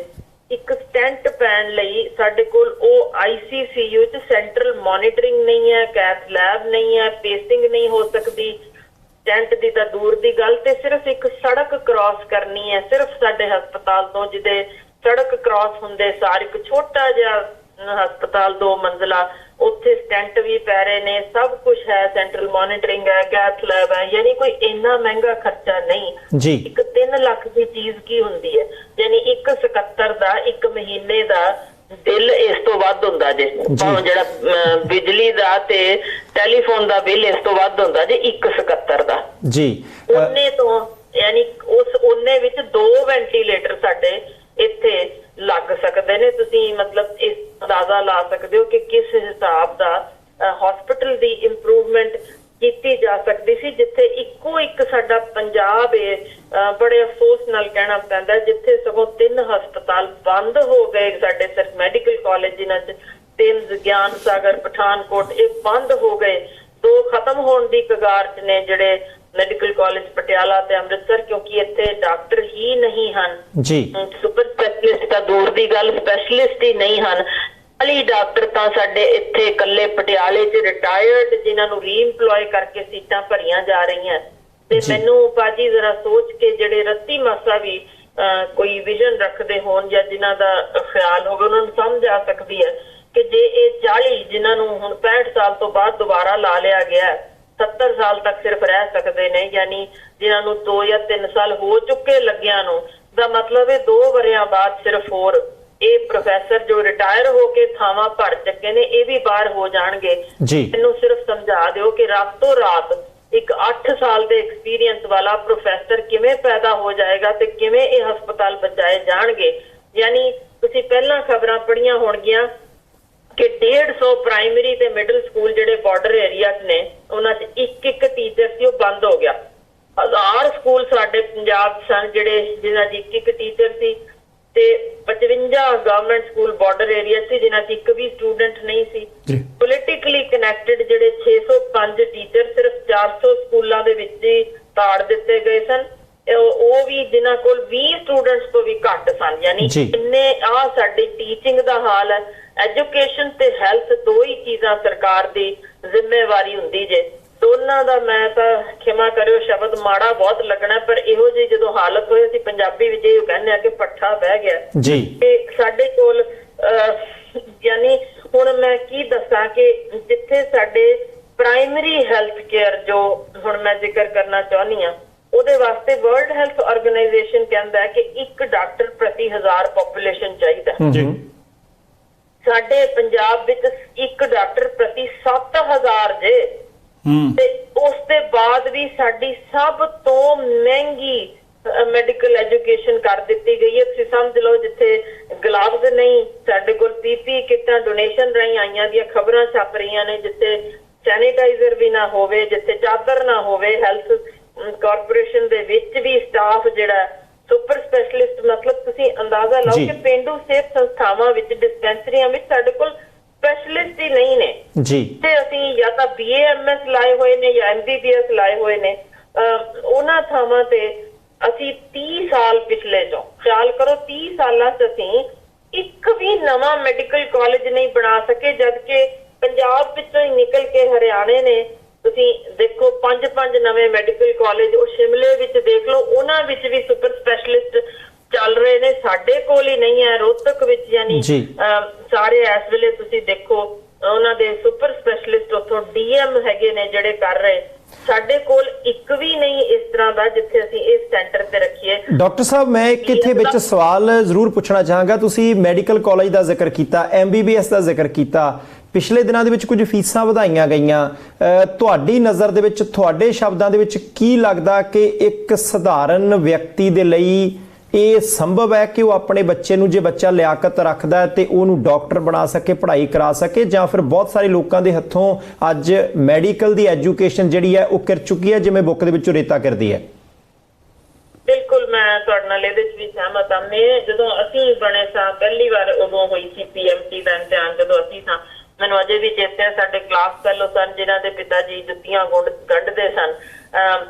ਇੱਕ ਸਟੈਂਟ ਪੈਣ ਲਈ ਸਾਡੇ ਕੋਲ ਉਹ ICCU 'ਚ ਸੈਂਟਰਲ ਮੋਨੀਟਰਿੰਗ ਨਹੀਂ ਹੈ, ਕੈਥ ਲੈਬ ਨਹੀਂ ਹੈ, ਪੇਸਿੰਗ ਨਹੀਂ ਹੋ ਸਕਦੀ, ਸਟੈਂਟ ਦੀ ਤਾਂ ਦੂਰ ਦੀ ਗੱਲ, ਤੇ ਸਿਰਫ ਇੱਕ ਸੜਕ ਕ੍ਰਾਸ ਕਰਨੀ ਹੈ ਸਿਰਫ ਸਾਡੇ ਹਸਪਤਾਲ ਤੋਂ, ਜਿਹਦੇ ਸੜਕ ਕ੍ਰਾਸ ਹੁੰਦੇ ਸਾਰ ਇੱਕ ਛੋਟਾ ਜਿਹਾ ਹਸਪਤਾਲ 2 ਮੰਜ਼ਲਾ, ਉੱਥੇ ਸਟੈਂਟ ਵੀ ਪੈ ਰਹੇ ਨੇ, ਸਭ ਕੁਝ ਹੈ, ਸੈਂਟਰਲ ਮੋਨੀਟਰਿੰਗ ਹੈ, ਕੈਥ ਲੈਬ ਹੈ। ਯਾਨੀ ਕੋਈ ਇੰਨਾ ਮਹਿੰਗਾ ਖਰਚਾ ਨਹੀਂ ਜੀ। ਇੱਕ 3 ਲੱਖ ਦੀ ਚੀਜ਼ ਕੀ ਹੁੰਦੀ ਹੈ, ਯਾਨੀ ਇੱਕ 77 ਦਾ ਇੱਕ ਮਹੀਨੇ ਦਾ ਬਿੱਲ ਇਸ ਤੋਂ ਵੱਧ ਹੁੰਦਾ ਜੇ, ਜਿਹੜਾ ਬਿਜਲੀ ਦਾ ਤੇ ਟੈਲੀਫੋਨ ਦਾ ਬਿੱਲ ਇਸ ਤੋਂ ਵੱਧ ਹੁੰਦਾ ਜੇ 177 ਦਾ ਜੀ। ਉਹਨੇ ਤੋਂ ਯਾਨੀ ਉਸ ਉਹਨੇ ਵਿੱਚ 2 ਵੈਂਟੀਲੇਟਰ ਸਾਡੇ ਇੱਥੇ ਲੱਗ ਸਕਦੇ ਨੇ। ਤੁਸੀਂ ਮਤਲਬ ਇਸ ਅੰਦਾਜ਼ਾ ਲਾ ਸਕਦੇ ਹੋ ਕਿ ਕਿਸ ਹਿਸਾਬ ਦਾ ਹਸਪੀਟਲ ਦੀ ਇੰਪਰੂਵਮੈਂਟ ਕੀਤੀ ਜਾ ਸਕਦੀ ਸੀ, ਜਿੱਥੇ ਇੱਕੋ ਇੱਕ ਸਾਡਾ ਪੰਜਾਬ ਹੈ। ਬੜੇ ਅਫਸੋਸ ਨਾਲ ਕਹਿਣਾ ਪੈਂਦਾ ਜਿੱਥੇ ਸਗੋਂ 3 ਹਸਪਤਾਲ ਬੰਦ ਹੋ ਗਏ ਸਾਡੇ ਸਿਰਫ ਮੈਡੀਕਲ ਕਾਲਜ, ਜਿਨ੍ਹਾਂ 'ਚ 3 ਗਿਆਨ ਸਾਗਰ, ਪਠਾਨਕੋਟ, ਇਹ ਬੰਦ ਹੋ ਗਏ। 2 ਖਤਮ ਹੋਣ ਦੀ ਕਗਾਰ 'ਚ ਨੇ, ਜਿਹੜੇ ਮੈਡੀਕਲ ਕਾਲਜ ਪਟਿਆਲਾ ਤੇ ਅੰਮ੍ਰਿਤਸਰ, ਕਿਉਂਕਿ ਇੱਥੇ ਡਾਕਟਰ ਹੀ ਨਹੀਂ ਹਨ ਜੀ। ਸੁਪਰ ਸਪੈਸ਼ਲਿਸਟ ਤਾਂ ਦੂਰ ਦੀ ਗੱਲ, ਸਪੈਸ਼ਲਿਸਟ ਹੀ ਨਹੀਂ ਹਨ। 40 ਡਾਕਟਰ ਤਾਂ ਸਾਡੇ ਇੱਥੇ ਇਕੱਲੇ ਪਟਿਆਲੇ 'ਚ ਰਿਟਾਇਰਡ, ਜਿਨ੍ਹਾਂ ਨੂੰ ਰੀਇੰਪਲੋਏ ਕਰਕੇ ਸੀਟਾਂ ਭਰੀਆਂ ਜਾ ਰਹੀਆਂ। ਤੇ ਮੈਨੂੰ ਭਾਜੀ ਜ਼ਰਾ ਸੋਚ ਕੇ ਜਿਹੜੇ ਰੱਤੀ ਮਾਸਾ ਵੀ ਕੋਈ ਵਿਜ਼ਨ ਰੱਖਦੇ ਹੋਣ ਜਾਂ ਜਿਨ੍ਹਾਂ ਦਾ ਖਿਆਲ ਹੋਵੇ, ਉਹਨਾਂ ਨੂੰ ਸਮਝ ਆ ਸਕਦੀ ਹੈ ਕਿ ਜੇ ਇਹ 40 ਜਿਨ੍ਹਾਂ ਨੂੰ ਹੁਣ 65 ਸਾਲ ਤੋਂ ਬਾਅਦ ਦੁਬਾਰਾ ਲਾ ਲਿਆ ਗਿਆ, 70 ਸਾਲ ਤੱਕ ਸਿਰਫ ਰਹਿ ਸਕਦੇ ਨੇ, ਯਾਨੀ ਜਿਨ੍ਹਾਂ ਨੂੰ 2 ਜਾਂ 3 ਸਾਲ ਹੋ ਚੁੱਕੇ ਲੱਗਿਆਂ ਨੂੰ, ਦਾ ਮਤਲਬ ਇਹ 2 ਵਰਿਆਂ ਬਾਅਦ ਸਿਰਫ ਹੋਰ ਇਹ ਪ੍ਰੋਫੈਸਰ ਜੋ ਰਿਟਾਇਰ ਹੋ ਕੇ ਥਾਵਾਂ ਭਰ ਚੁੱਕੇ ਨੇ, ਇਹ ਵੀ ਬਾਹਰ ਹੋ ਜਾਣਗੇ। ਮੈਨੂੰ ਸਿਰਫ ਸਮਝਾ ਦਿਓ ਕਿ ਰਾਤੋਂ ਰਾਤ ਇੱਕ 8 ਸਾਲ ਦੇ ਐਕਸਪੀਰੀਅੰਸ ਵਾਲਾ ਪ੍ਰੋਫੈਸਰ ਕਿਵੇਂ ਪੈਦਾ ਹੋ ਜਾਏਗਾ ਤੇ ਕਿਵੇਂ ਇਹ ਹਸਪਤਾਲ ਬਚਾਏ ਜਾਣਗੇ। ਯਾਨੀ ਤੁਸੀਂ ਪਹਿਲਾਂ ਖਬਰਾਂ ਪੜ੍ਹੀਆਂ ਹੋਣਗੀਆਂ ਕਿ 150 ਪ੍ਰਾਇਮਰੀ ਤੇ ਮਿਡਲ ਸਕੂਲ ਜਿਹੜੇ ਬਾਰਡਰ ਏਰੀਆ 'ਚ ਨੇ, ਉਹਨਾਂ 'ਚ ਇੱਕ ਟੀਚਰ ਸੀ, ਉਹ ਬੰਦ ਹੋ ਗਿਆ। 1000 ਸਕੂਲ ਸਾਡੇ ਪੰਜਾਬ ਸਨ ਜਿਨ੍ਹਾਂ 'ਚ ਇੱਕ ਟੀਚਰ ਸੀ, ਤੇ 55 ਗਵਰਨਮੈਂਟ ਸਕੂਲ ਬਾਰਡਰ ਏਰੀਆ ਸੀ ਜਿਨ੍ਹਾਂ 'ਚ ਇੱਕ ਵੀ ਸਟੂਡੈਂਟ ਨਹੀਂ ਸੀ। ਪੋਲੀਟੀਕਲੀ ਕਨੈਕਟਡ ਜਿਹੜੇ 605 ਟੀਚਰ ਸਿਰਫ 400 ਸਕੂਲਾਂ ਦੇ ਵਿੱਚ ਹੀ ਤਾੜ ਦਿੱਤੇ ਗਏ ਸਨ, ਉਹ ਵੀ ਜਿਨ੍ਹਾਂ ਕੋਲ 20 ਸਟੂਡੈਂਟਸ ਤੋਂ ਵੀ ਘੱਟ ਸਨ। ਯਾਨੀ ਇੰਨੇ ਸਾਡੀ ਟੀਚਿੰਗ ਦਾ ਹਾਲ ਹੈ। ਐਜੂਕੇਸ਼ਨ ਤੇ ਹੈਲਥ 2 ਹੀ ਚੀਜ਼ਾਂ ਸਰਕਾਰ ਦੀ ਜ਼ਿੰਮੇਵਾਰੀ ਹੁੰਦੀ ਜੇ। ਦੋਨਾਂ ਦਾ ਮੈਂ ਤਾਂ ਖਿਮਾ ਕਰਿਓ ਸ਼ਬਦ ਮਾੜਾ ਬਹੁਤ ਲੱਗਣਾ, ਪਰ ਇਹੋ ਜਿਹੀ ਜਦੋਂ ਹਾਲਤ ਹੋਈ, ਅਸੀਂ ਪੰਜਾਬੀ ਵਿੱਚ ਇਹ ਕਹਿੰਦੇ ਆ ਕਿ ਪੱਠਾ ਬਹਿ ਗਿਆ ਜੀ। ਤੇ ਸਾਡੇ ਕੋਲ ਯਾਨੀ ਹੁਣ ਮੈਂ ਕੀ ਦੱਸਾਂ ਕਿ ਜਿੱਥੇ ਸਾਡੇ ਪ੍ਰਾਇਮਰੀ ਹੈਲਥ ਕੇਅਰ ਜੋ ਹੁਣ ਮੈਂ ਜ਼ਿਕਰ ਕਰਨਾ ਚਾਹੁੰਦੀ ਹਾਂ, ਉਹਦੇ ਵਾਸਤੇ ਵਰਲਡ ਹੈਲਥ ਆਰਗੇਨਾਈਜੇਸ਼ਨ ਕਹਿੰਦਾ ਹੈ ਕਿ 1 ਡਾਕਟਰ ਪ੍ਰਤੀ 1000 ਪੋਪੂਲੇਸ਼ਨ ਚਾਹੀਦਾ। ਸਾਡੇ ਪੰਜਾਬ ਵਿੱਚ 1 ਡਾਕਟਰ ਪ੍ਰਤੀ 7000 ਜੇ। ਤੇ ਉਸ ਦੇ ਬਾਅਦ ਵੀ ਸਾਡੀ ਸਭ ਤੋਂ ਮਹਿੰਗੀ ਮੈਡੀਕਲ ਐਜੂਕੇਸ਼ਨ ਕਰ ਦਿੱਤੀ ਗਈ ਹੈ। ਤੁਸੀਂ ਸਮਝ ਲਓ, ਜਿੱਥੇ ਗਲਾਵਜ਼ ਨਹੀਂ, ਸਾਡੇ ਕੋਲ ਪੀਪੀ ਕਿੱਟਾਂ ਡੋਨੇਸ਼ਨ ਰਾਹੀਂ ਆਈਆਂ ਦੀਆਂ ਖਬਰਾਂ ਛਪ ਰਹੀਆਂ ਨੇ, ਜਿੱਥੇ ਸੈਨੀਟਾਈਜ਼ਰ ਵੀ ਨਾ ਹੋਵੇ, ਜਿੱਥੇ ਚਾਦਰ ਨਾ ਹੋਵੇ। ਹੈਲਥ ਕਾਰਪੋਰੇਸ਼ਨ ਦੇ ਵਿੱਚ ਵੀ ਸਟਾਫ ਜਿਹੜਾ ਸੁਪਰ ਸਪੈਸ਼ਲਿਸਟ, ਮਤਲਬ ਤੁਸੀਂ ਅੰਦਾਜ਼ਾ ਲਾਓ ਕਿ ਪੇਂਡੂ ਸਿਹਤ ਸੰਸਥਾਵਾਂ ਵਿੱਚ, ਡਿਸਪੈਂਸਰੀਆਂ ਵਿੱਚ ਸਾਡੇ ਕੋਲ ਸਪੈਸ਼ਲਿਸਟ ਹੀ ਨਹੀਂ ਨੇ ਜੀ। ਤੇ ਅਸੀਂ ਜਾਂ ਤਾਂ BAMS ਲਾਏ ਹੋਏ ਨੇ ਜਾਂ MBBS ਲਾਏ ਹੋਏ ਨੇ। ਉਹਨਾਂ ਥਾਵਾਂ ਤੇ ਅਸੀਂ 30 ਸਾਲ ਪਿਛਲੇ ਚੋਂ ਖਿਆਲ ਕਰੋ, 30 ਸਾਲਾਂ 'ਚ ਅਸੀਂ ਇੱਕ ਵੀ ਨਵਾਂ ਮੈਡੀਕਲ ਕਾਲਜ ਨਹੀਂ ਬਣਾ ਸਕੇ, ਜਦਕਿ ਪੰਜਾਬ ਵਿੱਚੋਂ ਹੀ ਨਿਕਲ ਕੇ ਹਰਿਆਣੇ ਨੇ ਤੁਸੀਂ ਦੇਖੋ 5 ਨਵੇਂ ਮੈਡੀਕਲ ਕਾਲਜ, ਉਹ ਸ਼ਿਮਲੇ ਵਿੱਚ ਦੇਖ ਲਓ, ਉਹਨਾਂ ਵਿੱਚ ਵੀ ਸੁਪਰ ਸਪੈਸ਼ਲਿਸਟ ਚੱਲ ਰਹੇ ਨੇ। ਸਾਡੇ ਕੋਲ ਹੀ ਨਹੀਂ ਹੈ ਰੋਹਤਕ ਵਿੱਚ, ਯਾਨੀ ਸਾਰੇ ਇਸ ਵੇਲੇ ਤੁਸੀਂ ਦੇਖੋ ਉਹਨਾਂ ਦੇ ਸੁਪਰ ਸਪੈਸ਼ਲਿਸਟ ਉੱਥੋਂ DM ਹੈਗੇ ਨੇ ਜਿਹੜੇ ਕਰ ਰਹੇ। ਸਾਡੇ ਕੋਲ ਇੱਕ ਵੀ ਨਹੀਂ ਇਸ ਤਰ੍ਹਾਂ ਦਾ ਜਿੱਥੇ ਅਸੀਂ ਇਸ ਸੈਂਟਰ ਤੇ ਰੱਖੀਏ। ਡਾਕਟਰ ਸਾਹਿਬ, ਮੈਂ ਇੱਕ ਇੱਥੇ ਵਿੱਚ ਸਵਾਲ ਜ਼ਰੂਰ ਪੁੱਛਣਾ ਚਾਹਾਂਗਾ। ਤੁਸੀਂ ਮੈਡੀਕਲ ਕਾਲਜ ਦਾ ਜ਼ਿਕਰ ਕੀਤਾ, MBBS ਦਾ ਜ਼ਿਕਰ ਕੀਤਾ, ਪਿਛਲੇ ਦਿਨਾਂ ਦੇ ਵਿੱਚ ਕੁਝ ਫੀਸਾਂ ਵਧਾਈਆਂ ਗਈਆਂ। ਤੁਹਾਡੀ ਨਜ਼ਰ ਦੇ ਵਿੱਚ, ਤੁਹਾਡੇ ਸ਼ਬਦਾਂ ਦੇ ਵਿੱਚ ਕੀ ਲੱਗਦਾ ਕਿ ਇੱਕ ਸਧਾਰਨ ਵਿਅਕਤੀ ਦੇ ਲਈ ਇਹ ਸੰਭਵ ਹੈ ਕਿ ਉਹ ਆਪਣੇ ਬੱਚੇ ਨੂੰ, ਜੇ ਬੱਚਾ ਲਿਆਕਤ ਰੱਖਦਾ ਤੇ ਉਹਨੂੰ ਡਾਕਟਰ ਬਣਾ ਸਕੇ, ਪੜ੍ਹਾਈ ਕਰਾ ਸਕੇ, ਜਾਂ ਫਿਰ ਬਹੁਤ ਸਾਰੇ ਲੋਕਾਂ ਦੇ ਹੱਥੋਂ ਅੱਜ ਮੈਡੀਕਲ ਦੀ ਐਜੂਕੇਸ਼ਨ ਜਿਹੜੀ ਹੈ ਉਹ ਕਰ ਚੁੱਕੀ ਹੈ, ਜਿਵੇਂ ਬੁੱਕ ਦੇ ਵਿੱਚੋਂ ਰੇਤਾ ਕਰਦੀ ਹੈ? ਬਿਲਕੁਲ, ਮੈਂ ਤੁਹਾਡੇ ਨਾਲ ਇਹਦੇ 'ਚ ਵੀ ਸਹਿਮਤ ਹਾਂ। ਮੈਂ ਜਦੋਂ ਅਸੀਂ ਬਣੇ ਸਾਂ ਪਹਿਲੀ ਵਾਰ, ਉਦੋਂ ਹੋਈ ਸੀ PMT ਦਾ ਇਮਤਿਹਾਨ, ਜਦੋਂ ਅਸੀਂ ਸਾਂ, ਮੈਨੂੰ ਅਜੇ ਵੀ ਚੇਤੇ ਹੈ, ਸਾਡੇ ਕਲਾਸ ਫੈਲੋ ਸਨ ਜਿਨ੍ਹਾਂ ਦੇ ਪਿਤਾ ਜੀ ਜੁੱਤੀਆਂ ਗੰਢਦੇ ਸਨ,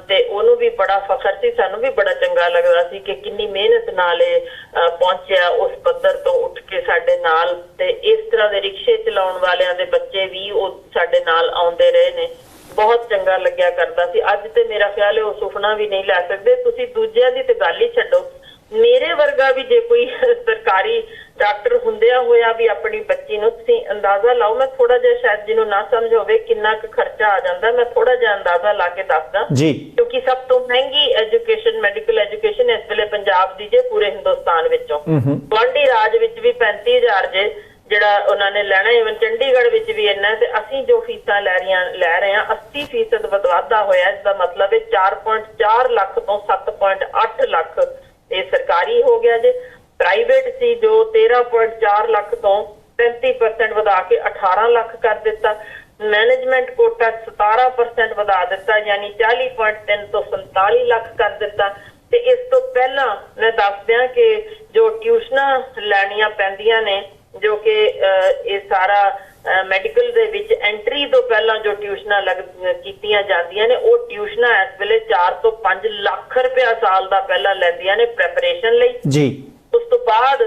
ਤੇ ਉਹਨੂੰ ਵੀ ਬੜਾ ਫਖਰ ਸੀ, ਸਾਨੂੰ ਵੀ ਬੜਾ ਚੰਗਾ ਲੱਗਦਾ ਸੀ ਕਿ ਕਿੰਨੀ ਮਿਹਨਤ ਨਾਲ ਇਹ ਪਹੁੰਚਿਆ ਉਸ ਪੱਧਰ ਤੋਂ ਉੱਠ ਕੇ ਸਾਡੇ ਨਾਲ। ਤੇ ਇਸ ਤਰ੍ਹਾਂ ਦੇ ਰਿਕਸ਼ੇ ਚਲਾਉਣ ਵਾਲਿਆਂ ਦੇ ਬੱਚੇ ਵੀ ਉਹ ਸਾਡੇ ਨਾਲ ਆਉਂਦੇ ਰਹੇ ਨੇ, ਬਹੁਤ ਚੰਗਾ ਲੱਗਿਆ ਕਰਦਾ ਸੀ। ਅੱਜ ਤੇ ਮੇਰਾ ਖਿਆਲ ਹੈ ਉਹ ਸੁਪਨਾ ਵੀ ਨਹੀਂ ਲੈ ਸਕਦੇ। ਤੁਸੀਂ ਦੂਜਿਆਂ ਦੀ ਤੇ ਗੱਲ ਹੀ ਛੱਡੋ, ਮੇਰੇ ਵਰਗਾ ਵੀ ਜੇ ਕੋਈ ਸਰਕਾਰੀ ਡਾਕਟਰ ਹੁੰਦਿਆਂ ਹੋਇਆ ਵੀ ਆਪਣੀ ਬੱਚੀ ਨੂੰ, ਤੁਸੀਂ ਅੰਦਾਜ਼ਾ ਲਾਓ, ਮੈਂ ਥੋੜਾ ਜਿਹਾ ਸ਼ਾਇਦ ਜਿਹਨੂੰ ਨਾ ਸਮਝ ਹੋਵੇ ਕਿੰਨਾ ਕੁ ਖਰਚਾ ਆ ਜਾਂਦਾ, ਮੈਂ ਥੋੜਾ ਜਿਹਾ ਅੰਦਾਜ਼ਾ ਲਾ ਕੇ ਦੱਸਦਾ ਜੀ। ਕਿਉਂਕਿ ਸਭ ਤੋਂ ਮਹਿੰਗੀ ਐਜੂਕੇਸ਼ਨ, ਮੈਡੀਕਲ ਐਜੂਕੇਸ਼ਨ ਇਸ ਵੇਲੇ ਪੰਜਾਬ ਦੀ ਜੇ ਪੂਰੇ ਹਿੰਦੁਸਤਾਨ ਵਿੱਚੋਂ। ਗੁਆਂਢੀ ਰਾਜ ਵਿੱਚ ਵੀ 35,000 ਜੇ ਜਿਹੜਾ ਉਹਨਾਂ ਨੇ ਲੈਣਾ, ਇਵਨ ਚੰਡੀਗੜ੍ਹ ਵਿੱਚ ਵੀ ਇੰਨਾ। ਤੇ ਅਸੀਂ ਜੋ ਫੀਸਾਂ ਲੈ ਰਹੇ ਹਾਂ 80% ਵਾਧਾ ਹੋਇਆ। ਇਸ ਦਾ ਮਤਲਬ ਹੈ 4.4 ਲੱਖ ਤੋਂ 7.8 ਲੱਖ ਇਹ ਸਰਕਾਰੀ ਹੋ ਗਿਆ ਜੇ। ਪ੍ਰਾਈਵੇਟ ਸੀ ਜੋ 13.4 ਲੱਖ ਤੋਂ 35% ਵਧਾ ਕੇ 18 ਲੱਖ ਕਰ ਦਿੱਤਾ। ਮੈਨੇਜਮੈਂਟ ਕੋਟਾ 17% ਵਧਾ ਦਿੱਤਾ, ਯਾਨੀ 40.3 ਤੋਂ 47 ਲੱਖ ਕਰ ਦਿੱਤਾ। ਤੇ ਇਸ ਤੋਂ ਪਹਿਲਾਂ ਮੈਂ ਦੱਸ ਦਿਆਂ ਕਿ ਜੋ ਟਿਊਸ਼ਨਾਂ ਲੈਣੀਆਂ ਪੈਂਦੀਆਂ ਨੇ ਜੋ ਕਿ ਇਹ ਸਾਰਾ ਮੈਡੀਕਲ ਦੇ ਵਿੱਚ ਐਂਟਰੀ ਤੋਂ ਪਹਿਲਾਂ ਜੋ ਟਿਊਸ਼ਨਾਂ ਕੀਤੀਆਂ ਜਾਂਦੀਆਂ ਨੇ, ਉਹ ਟਿਊਸ਼ਨਾਂ ਇਸ ਵੇਲੇ 4 ਤੋਂ 5 ਲੱਖ ਰੁਪਇਆ ਸਾਲ ਦਾ ਪਹਿਲਾਂ ਲੈਂਦੀਆਂ ਨੇ ਪ੍ਰੈਪਰੇਸ਼ਨ ਲਈ ਜੀ। ਉਸ ਤੋਂ ਬਾਅਦ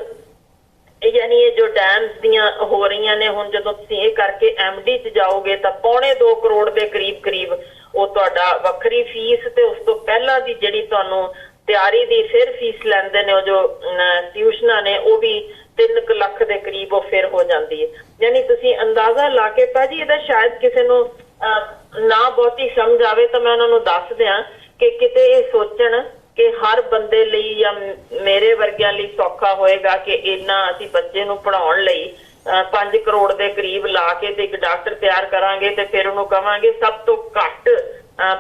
ਯਾਨੀ ਇਹ ਜੋ ਡੈਮਸ ਦੀਆਂ ਹੋ ਰਹੀਆਂ ਨੇ, ਹੁਣ ਜਦੋਂ ਤੁਸੀਂ ਇਹ ਕਰਕੇ MD 'ਚ ਜਾਓਗੇ ਤਾਂ 2.25 ਕਰੋੜ ਦੇ ਕਰੀਬ ਉਹ ਤੁਹਾਡਾ ਵੱਖਰੀ ਫੀਸ, ਤੇ ਉਸ ਤੋਂ ਪਹਿਲਾਂ ਦੀ ਜਿਹੜੀ ਤੁਹਾਨੂੰ ਤਿਆਰੀ ਦੀ ਫਿਰ ਫੀਸ ਲੈਂਦੇ ਨੇ ਉਹ ਜੋ ਟਿਊਸ਼ਨਾਂ ਨੇ, ਉਹ ਵੀ 3 ਲੱਖ ਦੇ ਕਰੀਬ ਉਹ ਫਿਰ ਹੋ ਜਾਂਦੀ ਹੈ। ਯਾਨੀ ਤੁਸੀਂ ਅੰਦਾਜ਼ਾ ਲਾ ਕੇ ਭਾਜੀ ਇਹਦਾ ਸ਼ਾਇਦ ਕਿਸੇ ਨੂੰ ਨਾ ਬਹੁਤੀ ਸਮਝ ਆਵੇ ਤਾਂ ਮੈਂ ਉਹਨਾਂ ਨੂੰ ਦੱਸ ਦਿਆਂ ਕਿ ਕਿਤੇ ਇਹ ਸੋਚਣ ਕਿ ਹਰ ਬੰਦੇ ਲਈ ਜਾਂ ਮੇਰੇ ਵਰਗਿਆਂ ਲਈ ਸੌਖਾ ਹੋਏਗਾ ਕਿ ਇੰਨਾ ਅਸੀਂ ਬੱਚੇ ਨੂੰ ਪੜ੍ਹਾਉਣ ਲਈ 5 ਕਰੋੜ ਦੇ ਕਰੀਬ ਲਾ ਕੇ ਤੇ ਇੱਕ ਡਾਕਟਰ ਤਿਆਰ ਕਰਾਂਗੇ ਤੇ ਫਿਰ ਉਹਨੂੰ ਕਵਾਂਗੇ ਸਭ ਤੋਂ ਘੱਟ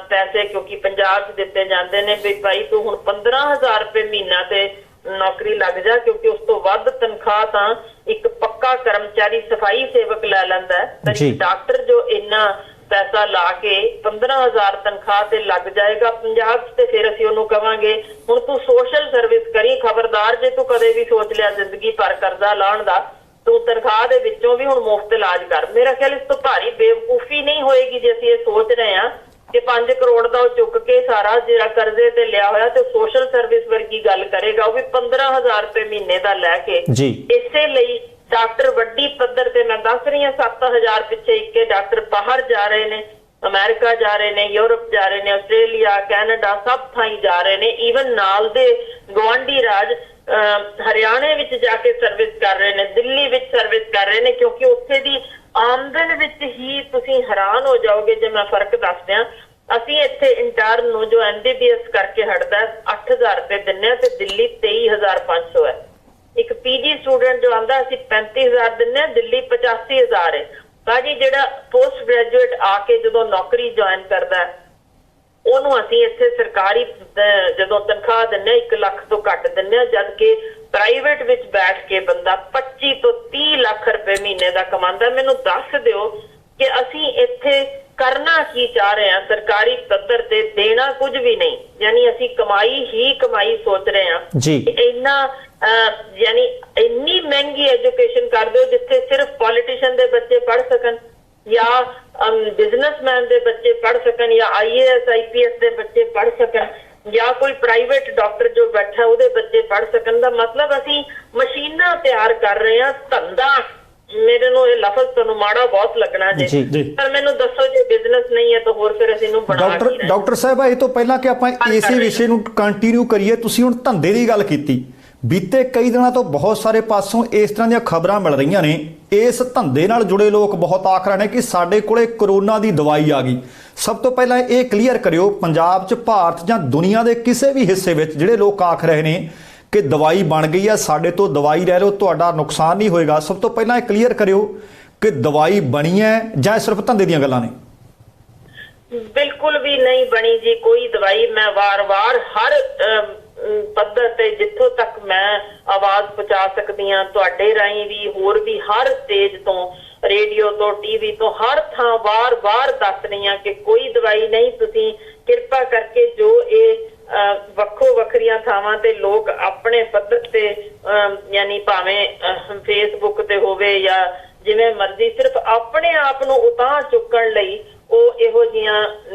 ਪੈਸੇ ਕਿਉਂਕਿ ਪੰਜਾਬ 'ਚ ਦਿੱਤੇ ਜਾਂਦੇ ਨੇ ਵੀ ਭਾਈ ਤੂੰ ਹੁਣ 15,000 ਰੁਪਏ ਮਹੀਨਾ ਤੇ ਨੌਕਰੀ ਲੱਗ ਜਾ, ਕਿਉਂਕਿ ਉਸ ਤੋਂ ਵੱਧ ਤਨਖਾਹ ਤਾਂ ਇੱਕ ਪੱਕਾ ਕਰਮਚਾਰੀ ਸਫਾਈ ਸੇਵਕ ਲੈ ਲੈਂਦਾ ਹੈ। ਤਾਂ ਡਾਕਟਰ ਜੋ ਇੰਨਾ ਪੈਸਾ ਲਾ ਕੇ 15,000 ਤਨਖਾਹ ਤੇ ਲੱਗ ਜਾਏਗਾ ਪੰਜਾਬ 'ਚ, ਤੇ ਫਿਰ ਅਸੀਂ ਉਹਨੂੰ ਕਵਾਂਗੇ ਹੁਣ ਤੂੰ ਸੋਸ਼ਲ ਸਰਵਿਸ ਕਰੀ, ਖਬਰਦਾਰ ਜੇ ਤੂੰ ਕਦੇ ਵੀ ਸੋਚ ਲਿਆ ਜ਼ਿੰਦਗੀ ਭਰ ਕਰਜ਼ਾ ਲਾਉਣ ਦਾ, ਤੂੰ ਤਨਖਾਹ ਦੇ ਵਿੱਚੋਂ ਵੀ ਹੁਣ ਮੁਫਤ ਇਲਾਜ ਕਰ। ਮੇਰਾ ਖਿਆਲ ਇਸ ਤੋਂ ਭਾਰੀ ਬੇਵਕੂਫੀ ਨਹੀਂ ਹੋਏਗੀ ਜੇ ਅਸੀਂ ਇਹ ਸੋਚ ਰਹੇ ਹਾਂ ਕਿ 5 ਕਰੋੜ ਦਾ ਉਹ ਚੁੱਕ ਕੇ ਸਾਰਾ ਜਿਹੜਾ ਕਰਜ਼ੇ ਤੇ ਲਿਆ ਹੋਇਆ ਤੇ ਸੋਸ਼ਲ ਸਰਵਿਸ ਵਰਗੀ ਗੱਲ ਕਰੇਗਾ, ਉਹ ਵੀ 15,000 ਰੁਪਏ ਮਹੀਨੇ ਦਾ ਲੈ ਕੇ। ਇਸੇ ਲਈ ਡਾਕਟਰ ਵੱਡੀ ਪੱਧਰ ਤੇ ਮੈਂ ਦੱਸ ਰਹੀ ਹਾਂ 7,000 ਪਿੱਛੇ ਇੱਕੇ ਡਾਕਟਰ ਬਾਹਰ ਜਾ ਰਹੇ ਨੇ, ਅਮਰੀਕਾ ਜਾ ਰਹੇ ਨੇ, ਯੂਰਪ ਜਾ ਰਹੇ ਨੇ, ਆਸਟ੍ਰੇਲੀਆ, ਕੈਨੇਡਾ, ਸਭ ਥਾਈਂ ਜਾ ਰਹੇ ਨੇ। ਈਵਨ ਨਾਲ ਦੇ ਗੁਆਂਢੀ ਰਾਜ ਹਰਿਆਣੇ ਵਿੱਚ ਜਾ ਕੇ ਸਰਵਿਸ ਕਰ ਰਹੇ ਨੇ, ਦਿੱਲੀ ਵਿੱਚ ਸਰਵਿਸ ਕਰ ਰਹੇ ਨੇ, ਕਿਉਂਕਿ ਉੱਥੇ ਦੀ ਆਮਦਨ ਵਿੱਚ ਹੀ ਤੁਸੀਂ ਹੈਰਾਨ ਹੋ ਜਾਓਗੇ ਜੇ ਮੈਂ ਫਰਕ ਦੱਸ ਦਿਆਂ। ਅਸੀਂ ਇੱਥੇ ਇੰਟਰਨ ਨੂੰ ਜੋ MBBS ਕਰਕੇ ਹਟਦਾ 8,000 ਰੁਪਏ ਦਿੰਦੇ ਹਾਂ ਤੇ ਦਿੱਲੀ 23,500 ਹੈ। ਇੱਕ PG ਸਟੂਡੈਂਟ ਜੋ ਆਂਦਾ ਅਸੀਂ 35,000 ਦਿੰਦੇ ਹਾਂ, ਦਿੱਲੀ 85,000 ਹੈ। ਭਾਜੀ ਜਿਹੜਾ ਪੋਸਟ ਗ੍ਰੈਜੂਏਟ ਆ ਕੇ ਜਦੋਂ ਨੌਕਰੀ ਜੁਆਇਨ ਕਰਦਾ ਉਹਨੂੰ ਅਸੀਂ ਇੱਥੇ ਸਰਕਾਰੀ ਜਦੋਂ ਤਨਖਾਹ ਦਿੰਦੇ 1 ਲੱਖ ਤੋਂ ਘੱਟ ਦਿੰਦੇ ਹਾਂ, ਜਦ ਕਿ ਪ੍ਰਾਈਵੇਟ ਵਿੱਚ ਬੈਠ ਕੇ ਬੰਦਾ 25 ਤੋਂ 30 ਲੱਖ ਰੁਪਏ ਮਹੀਨੇ ਦਾ ਕਮਾਉਂਦਾ। ਮੈਨੂੰ ਦੱਸ ਦਿਓ ਕਿ ਅਸੀਂ ਇੱਥੇ ਕਰਨਾ ਕੀ ਚਾਹ ਰਹੇ ਹਾਂ? ਸਰਕਾਰੀ ਪੱਧਰ ਤੇ ਦੇਣਾ ਕੁਝ ਵੀ ਨਹੀਂ, ਯਾਨੀ ਅਸੀਂ ਕਮਾਈ ਹੀ ਕਮਾਈ ਸੋਚ ਰਹੇ ਹਾਂ ਜੀ। ਇੰਨਾ ਯਾਨੀ ਇੰਨੀ ਮਹਿੰਗੀ ਐਜੂਕੇਸ਼ਨ ਕਰ ਦਿਓ ਜਿੱਥੇ ਸਿਰਫ ਪੋਲੀਟੀਸ਼ੀਅਨ ਦੇ ਬੱਚੇ ਪੜ੍ਹ ਸਕਣ ਜਾਂ ਬਿਜ਼ਨਸਮੈਨ ਦੇ ਬੱਚੇ ਪੜ੍ਹ ਸਕਣ ਜਾਂ IAS IPS ਦੇ ਬੱਚੇ ਪੜ੍ਹ ਸਕਣ ਜਾਂ ਕੋਈ ਪ੍ਰਾਈਵੇਟ ਡਾਕਟਰ ਜੋ ਬੈਠਾ ਉਹਦੇ ਬੱਚੇ ਪੜ੍ਹ ਸਕਣ। ਦਾ ਮਤਲਬ ਅਸੀਂ ਮਸ਼ੀਨਾਂ ਤਿਆਰ ਕਰ ਰਹੇ ਹਾਂ, ਧੰਦਾ। ਮੇਰੇ ਨੂੰ ਇਹ ਲਫ਼ਜ਼ ਤੁਹਾਨੂੰ ਮਾੜਾ ਬਹੁਤ ਲੱਗਣਾ ਜੀ, ਪਰ ਮੈਨੂੰ ਦੱਸੋ ਜੇ ਬਿਜ਼ਨਸ ਨਹੀਂ ਹੈ ਤਾਂ ਹੋਰ ਫਿਰ ਅਸੀਂ ਇਹਨੂੰ ਬਣਾ ਕੇ ਡਾਕਟਰ ਸਾਹਿਬ ਇਹ ਤੋਂ ਪਹਿਲਾਂ ਕਿ ਆਪਾਂ ਇਸੇ ਵਿਸ਼ੇ ਨੂੰ ਕੰਟੀਨਿਊ ਕਰੀਏ, ਤੁਸੀਂ ਹੁਣ ਧੰਦੇ ਦੀ ਗੱਲ ਕੀਤੀ। ਬੀਤੇ ਕਈ ਦਿਨਾਂ ਤੋਂ ਬਹੁਤ ਸਾਰੇ ਪਾਸੋਂ ਇਸ ਤਰ੍ਹਾਂ ਦੀਆਂ ਖਬਰਾਂ ਮਿਲ ਰਹੀਆਂ ਨੇ, ਇਸ ਧੰਦੇ ਨਾਲ ਜੁੜੇ ਲੋਕ ਬਹੁਤ ਆਖ ਰਹੇ ਨੇ ਕਿ ਸਾਡੇ ਕੋਲੇ ਕਰੋਨਾ ਦੀ ਦਵਾਈ ਆ ਗਈ। ਸਭ ਤੋਂ ਪਹਿਲਾਂ ਇਹ ਕਲੀਅਰ ਕਰਿਓ, ਪੰਜਾਬ 'ਚ, ਭਾਰਤ ਜਾਂ ਦੁਨੀਆ ਦੇ ਕਿਸੇ ਵੀ ਹਿੱਸੇ ਵਿੱਚ ਜਿਹੜੇ ਲੋਕ ਆਖ ਰਹੇ ਨੇ ਕਿ ਦਵਾਈ ਬਣ ਗਈ ਹੈ, ਸਾਡੇ ਤੋਂ ਦਵਾਈ ਲੈ ਲਓ, ਤੁਹਾਡਾ ਨੁਕਸਾਨ ਨਹੀਂ ਹੋਏਗਾ, ਸਭ ਤੋਂ ਪਹਿਲਾਂ ਇਹ ਕਲੀਅਰ ਕਰਿਓ ਕਿ ਦਵਾਈ ਬਣੀ ਹੈ ਜਾਂ ਸਿਰਫ ਧੰਦੇ ਦੀਆਂ ਗੱਲਾਂ ਨੇ? ਬਿਲਕੁਲ ਵੀ ਨਹੀਂ ਬਣੀ ਜੀ ਕੋਈ ਦਵਾਈ। ਮੈਂ ਵਾਰ-ਵਾਰ ਹਰ ਪੱਧਰ ਤੇ ਜਿੱਥੋਂ ਤੱਕ ਮੈਂ ਆਵਾਜ਼ ਪਹੁੰਚਾ ਸਕਦੀ ਹਾਂ ਤੁਹਾਡੇ ਰਾਹੀਂ ਵੀ, ਹੋਰ ਵੀ ਹਰ ਸਟੇਜ ਤੋਂ, ਰੇਡੀਓ ਤੋਂ, TV ਤੋਂ, ਹਰ ਥਾਂ ਵਾਰ-ਵਾਰ ਦੱਸ ਰਹੀ ਹਾਂ ਕਿ ਕੋਈ ਦਵਾਈ ਨਹੀਂ। ਤੁਸੀਂ ਕਿਰਪਾ ਕਰਕੇ ਜੋ ਇਹ ਵੱਖੋ ਵੱਖਰੀਆਂ ਥਾਵਾਂ ਤੇ ਲੋਕ ਆਪਣੇ ਪੱਧਰ ਤੇ ਯਾਨੀ ਭਾਵੇਂ ਫੇਸਬੁੱਕ ਤੇ ਹੋਵੇ ਜਾਂ ਜਿਵੇਂ ਮਰਜ਼ੀ ਸਿਰਫ ਆਪਣੇ ਆਪ ਨੂੰ ਉਤਾਂਹ ਚੁੱਕਣ ਲਈ ਉਹ ਇਹੋ ਜਿਹੀਆਂ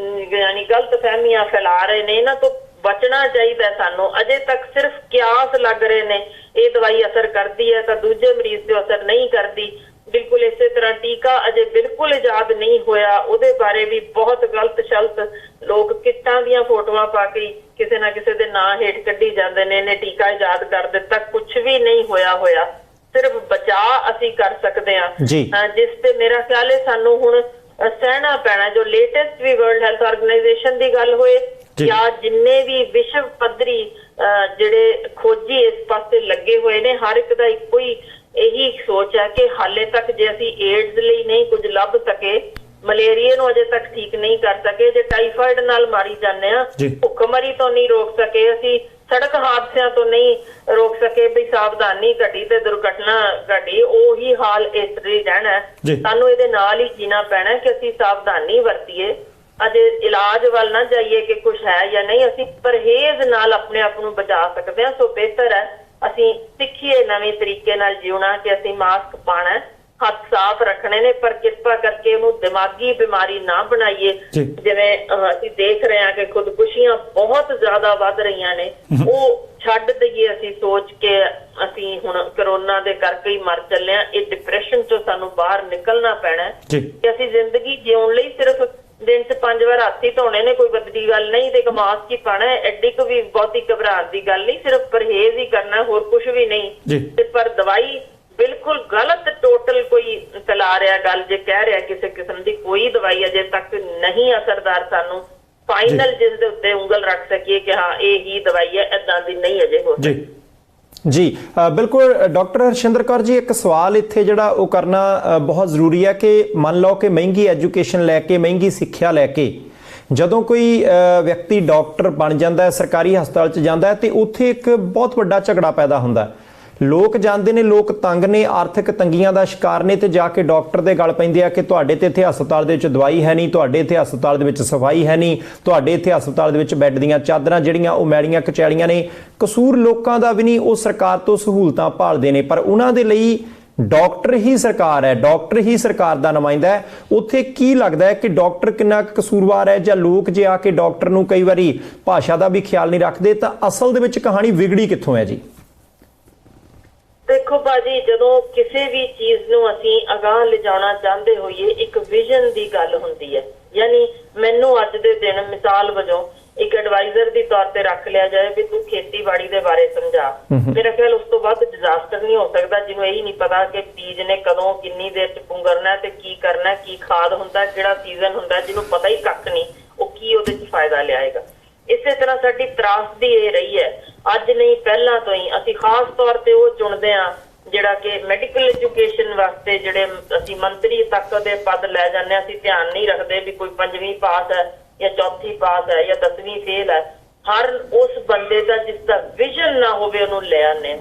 ਯਾਨੀ ਗਲਤ ਫਹਿਮੀਆਂ ਫੈਲਾ ਰਹੇ ਨੇ, ਇਹਨਾਂ ਤੋਂ ਬਚਣਾ ਚਾਹੀਦਾ ਸਾਨੂੰ। ਅਜੇ ਤੱਕ ਸਿਰਫ ਕਿਆਸ ਲੱਗ ਰਹੇ ਨੇ ਇਹ ਦਵਾਈ ਅਸਰ ਕਰਦੀ ਹੈ ਤਾਂ ਦੂਜੇ ਮਰੀਜ਼ ਤੇ ਅਸਰ ਨਹੀਂ ਕਰਦੀ। ਬਿਲਕੁਲ ਇਸੇ ਤਰ੍ਹਾਂ ਟੀਕਾ ਅਜੇ ਬਿਲਕੁਲ ਇਜਾਦ ਨਹੀਂ ਹੋਇਆ, ਉਹਦੇ ਬਾਰੇ ਵੀ ਬਹੁਤ ਗਲਤ ਸ਼ਲਤ ਲੋਕ ਕਿੱਟਾਂ ਦੀਆਂ ਫੋਟੋਆਂ ਪਾ ਕੇ ਕਿਸੇ ਨਾ ਕਿਸੇ ਦੇ ਨਾਂ ਹੇਠ ਕੱਢੀ ਜਾਂਦੇ ਨੇ, ਇਹਨੇ ਟੀਕਾ ਇਜਾਦ ਕਰ ਦਿੱਤਾ। ਕੁਝ ਵੀ ਨਹੀਂ ਹੋਇਆ, ਸਿਰਫ ਬਚਾਅ ਅਸੀਂ ਕਰ ਸਕਦੇ ਹਾਂ, ਜਿਸ ਤੇ ਮੇਰਾ ਖਿਆਲ ਹੈ ਸਾਨੂੰ ਹੁਣ ਸਹਿਣਾ ਪੈਣਾ। ਜੋ ਲੇਟੈਸਟ ਵੀ ਵਰਲਡ ਹੈਲਥ ਆਰਗੇਨਾਈਜੇਸ਼ਨ ਦੀ ਗੱਲ ਹੋਏ ਜਾਂ ਜਿੰਨੇ ਵੀ ਵਿਸ਼ਵ ਪੱਧਰੀ ਜਿਹੜੇ ਖੋਜੀ ਇਸ ਪਾਸੇ ਲੱਗੇ ਹੋਏ ਨੇ, ਹਰ ਇੱਕ ਦਾ ਇੱਕੋ ਹੀ ਇਹੀ ਸੋਚ ਹੈ ਕਿ ਹਾਲੇ ਤੱਕ ਜੇ ਅਸੀਂ ਏਡਜ਼ ਲਈ ਨਹੀਂ ਕੁਝ ਲੱਭ ਸਕੇ, ਮਲੇਰੀਆ ਨੂੰ ਅਜੇ ਤੱਕ ਠੀਕ ਨਹੀਂ ਕਰ ਸਕੇ, ਜੇ ਟਾਈਫਾਇਡ ਨਾਲ ਮਾਰੀ ਜਾਂਦੇ ਆ, ਭੁੱਖਮਰੀ ਤੋਂ ਨਹੀਂ ਰੋਕ ਸਕੇ, ਅਸੀਂ ਸੜਕ ਹਾਦਸਿਆਂ ਤੋਂ ਨਹੀਂ ਰੋਕ ਸਕੇ, ਵੀ ਸਾਵਧਾਨੀ ਘਟੀ ਤੇ ਦੁਰਘਟਨਾ ਘਟੀ, ਉਹੀ ਹਾਲ ਇਸ ਤਰ੍ਹਾਂ ਰਹਿਣਾ ਹੈ। ਸਾਨੂੰ ਇਹਦੇ ਨਾਲ ਹੀ ਜੀਣਾ ਪੈਣਾ ਕਿ ਅਸੀਂ ਸਾਵਧਾਨੀ ਵਰਤੀਏ, ਅਜੇ ਇਲਾਜ ਵੱਲ ਨਾ ਜਾਈਏ ਕਿ ਕੁਛ ਹੈ ਜਾਂ ਨਹੀਂ, ਅਸੀਂ ਪਰਹੇਜ਼ ਨਾਲ ਆਪਣੇ ਆਪ ਨੂੰ ਬਚਾ ਸਕਦੇ ਹਾਂ। ਸੋ ਬਿਹਤਰ ਹੈ ਅਸੀਂ ਸਿੱਖੀਏ ਨਵੇਂ ਤਰੀਕੇ ਨਾਲ ਜਿਉਣਾ ਕਿ ਅਸੀਂ ਮਾਸਕ ਪਾਣਾ ਹੈ, ਹੱਥ ਸਾਫ਼ ਰੱਖਣੇ ਨੇ, ਪਰ ਕਿਰਪਾ ਕਰਕੇ ਉਹਨੂੰ ਦਿਮਾਗੀ ਬਿਮਾਰੀ ਨਾ ਬਣਾਈਏ। ਜਿਵੇਂ ਅਸੀਂ ਦੇਖ ਰਹੇ ਹਾਂ ਕਿ ਖੁਦਕੁਸ਼ੀਆਂ ਬਹੁਤ ਜ਼ਿਆਦਾ ਵੱਧ ਰਹੀਆਂ ਨੇ, ਉਹ ਛੱਡ ਦਈਏ ਅਸੀਂ ਸੋਚ ਕੇ ਅਸੀਂ ਹੁਣ ਕਰੋਨਾ ਦੇ ਕਰਕੇ ਹੀ ਮਰ ਚੱਲੇ ਹਾਂ। ਇਹ ਡਿਪਰੈਸ਼ਨ ਤੋਂ ਸਾਨੂੰ ਬਾਹਰ ਨਿਕਲਣਾ ਪੈਣਾ ਕਿ ਅਸੀਂ ਜ਼ਿੰਦਗੀ ਜਿਉਣ ਲਈ ਸਿਰਫ ਦਿਨ 'ਚ 5 ਵਾਰ ਹੱਥ ਹੀ ਧੋਣੇ ਨੇ, ਕੋਈ ਵੱਡੀ ਗੱਲ ਨਹੀਂ, ਤੇ ਮਾਸਕ ਹੀ ਪਾਣਾ, ਐਡੀ ਕੁ ਵੀ ਬਹੁਤੀ ਘਬਰਾਹਟ ਦੀ ਗੱਲ ਨਹੀਂ, ਸਿਰਫ ਪਰਹੇਜ਼ ਹੀ ਕਰਨਾ, ਹੋਰ ਕੁਝ ਵੀ ਨਹੀਂ। ਤੇ ਪਰ ਦਵਾਈ ਬਿਲਕੁਲ ਗਲਤ ਟੋਟਲ ਕੋਈ ਫੈਲਾ ਰਿਹਾ ਗੱਲ, ਜੇ ਕਹਿ ਰਿਹਾ ਕਿਸੇ ਕਿਸਮ ਦੀ ਕੋਈ ਦਵਾਈ ਅਜੇ ਤੱਕ ਨਹੀਂ ਅਸਰਦਾਰ, ਸਾਨੂੰ ਫਾਈਨਲ ਜਿਸ ਦੇ ਉੱਤੇ ਉਂਗਲ ਰੱਖ ਸਕੀਏ ਕਿ ਹਾਂ ਇਹ ਹੀ ਦਵਾਈ ਹੈ, ਏਦਾਂ ਦੀ ਨਹੀਂ ਅਜੇ ਹੋ ਸਕਦੀ। ਜੀ ਬਿਲਕੁਲ ਡਾਕਟਰ ਹਰਸ਼ਿੰਦਰ ਕੌਰ ਜੀ, ਇੱਕ ਸਵਾਲ ਇੱਥੇ ਜਿਹੜਾ ਉਹ ਕਰਨਾ ਬਹੁਤ ਜ਼ਰੂਰੀ ਹੈ ਕਿ ਮੰਨ ਲਓ ਕਿ ਮਹਿੰਗੀ ਐਜੂਕੇਸ਼ਨ ਲੈ ਕੇ, ਮਹਿੰਗੀ ਸਿੱਖਿਆ ਲੈ ਕੇ ਜਦੋਂ ਕੋਈ ਵਿਅਕਤੀ ਡਾਕਟਰ ਬਣ ਜਾਂਦਾ ਹੈ, ਸਰਕਾਰੀ ਹਸਪਤਾਲ 'ਚ ਜਾਂਦਾ ਹੈ, ਤੇ ਉੱਥੇ ਇੱਕ ਬਹੁਤ ਵੱਡਾ ਝਗੜਾ ਪੈਦਾ ਹੁੰਦਾ ਹੈ। ਲੋਕ ਜਾਂਦੇ ਨੇ, ਲੋਕ ਤੰਗ ਨੇ, ਆਰਥਿਕ ਤੰਗੀਆਂ ਦਾ ਸ਼ਿਕਾਰ ਨੇ, ਤੇ ਜਾ ਕੇ ਡਾਕਟਰ ਦੇ ਗਲ ਪੈਂਦੇ ਆ ਕਿ ਤੁਹਾਡੇ ਤੇ ਇੱਥੇ ਹਸਪਤਾਲ ਦੇ ਵਿੱਚ ਦਵਾਈ ਹੈ ਨਹੀਂ, ਤੁਹਾਡੇ ਇੱਥੇ ਹਸਪਤਾਲ ਦੇ ਵਿੱਚ ਸਫਾਈ ਹੈ ਨਹੀਂ, ਤੁਹਾਡੇ ਇੱਥੇ ਹਸਪਤਾਲ ਦੇ ਵਿੱਚ ਬੈੱਡ ਦੀਆਂ ਚਾਦਰਾਂ ਜਿਹੜੀਆਂ ਉਹ ਮੈਲੀਆਂ ਕਚੈਲੀਆਂ ਨੇ। ਕਸੂਰ ਲੋਕਾਂ ਦਾ ਵੀ ਨਹੀਂ, ਉਹ ਸਰਕਾਰ ਤੋਂ ਸਹੂਲਤਾਂ ਭਾਲਦੇ ਨੇ, ਪਰ ਉਹਨਾਂ ਦੇ ਲਈ ਡਾਕਟਰ ਹੀ ਸਰਕਾਰ ਹੈ, ਡਾਕਟਰ ਹੀ ਸਰਕਾਰ ਦਾ ਨੁਮਾਇੰਦਾ ਹੈ। ਉੱਥੇ ਕੀ ਲੱਗਦਾ ਹੈ ਕਿ ਡਾਕਟਰ ਕਿੰਨਾ ਕਸੂਰਵਾਰ ਹੈ, ਜਾਂ ਲੋਕ ਜੇ ਆ ਕੇ ਡਾਕਟਰ ਨੂੰ ਕਈ ਵਾਰੀ ਭਾਸ਼ਾ ਦਾ ਵੀ ਖਿਆਲ ਨਹੀਂ ਰੱਖਦੇ, ਤਾਂ ਅਸਲ ਦੇ ਵਿੱਚ ਕਹਾਣੀ ਵਿਗੜੀ ਕਿੱਥੋਂ ਹੈ ਜੀ? ਦੇਖੋ ਬਾਜੀ, ਜਦੋਂ ਕਿਸੇ ਵੀ ਚੀਜ਼ ਨੂੰ ਅਸੀਂ ਅਗਾਂਹ ਲਿਜਾਣਾ ਚਾਹੁੰਦੇ ਹੋਈਏ, ਇੱਕ ਵਿਜ਼ਨ ਦੀ ਗੱਲ ਹੁੰਦੀ ਹੈ। ਯਾਨੀ ਮੈਨੂੰ ਅੱਜ ਦੇ ਦਿਨ ਮਿਸਾਲ ਵਜੋਂ ਇੱਕ ਐਡਵਾਈਜ਼ਰ ਦੀ ਤੌਰ ਤੇ ਰੱਖ ਲਿਆ ਜਾਏ ਵੀ ਤੂੰ ਖੇਤੀਬਾੜੀ ਦੇ ਬਾਰੇ ਸਮਝਾ, ਮੇਰਾ ਖਿਆਲ ਉਸ ਤੋਂ ਬਾਅਦ ਡਿਜ਼ਾਸਟਰ ਨਹੀਂ ਹੋ ਸਕਦਾ ਜਿਹਨੂੰ ਇਹ ਨਹੀਂ ਪਤਾ ਕਿ ਬੀਜ ਨੇ ਕਦੋਂ ਕਿੰਨੀ ਦੇਰ ਚ ਪੁੰਗਰਨਾ ਤੇ ਕੀ ਕਰਨਾ, ਕੀ ਖਾਦ ਹੁੰਦਾ, ਕਿਹੜਾ ਸੀਜ਼ਨ ਹੁੰਦਾ, ਜਿਹਨੂੰ ਪਤਾ ਹੀ ਕੱਖ ਨਹੀਂ, ਉਹ ਕੀ ਉਹਦੇ ਚ ਫਾਇਦਾ ਲਿਆਏਗਾ। ਇਸੇ ਤਰ੍ਹਾਂ ਸਾਡੀ ਤਰਾਸਦੀ ਇਹ ਰਹੀ ਹੈ, ਅੱਜ ਨਹੀਂ ਪਹਿਲਾਂ ਤੋਂ ਹੀ ਅਸੀਂ ਖਾਸ ਤੌਰ ਤੇ ਉਹ ਚੁਣਦੇ ਹਾਂ ਜਿਹੜਾ ਕਿ ਮੈਡੀਕਲ ਐਜੂਕੇਸ਼ਨ ਵਾਸਤੇ ਜਿਹੜੇ ਅਸੀਂ ਮੰਤਰੀ ਤੱਕ ਦੇ ਪਦ ਲੈ ਜਾਂਦੇ ਹਾਂ, ਅਸੀਂ ਧਿਆਨ ਨਹੀਂ ਰੱਖਦੇ ਵੀ ਕੋਈ 5ਵੀਂ ਪਾਸ ਹੈ ਜਾਂ 4ਥੀ ਪਾਸ ਹੈ ਜਾਂ 10ਵੀਂ ਫੇਲ ਹੈ। ਹਰ ਉਸ ਬੰਦੇ ਦਾ ਜਿਸ ਦਾ ਵਿਜ਼ਨ ਨਾ ਹੋਵੇ ਉਹਨੂੰ ਲੈ ਆਉਂਦੇ।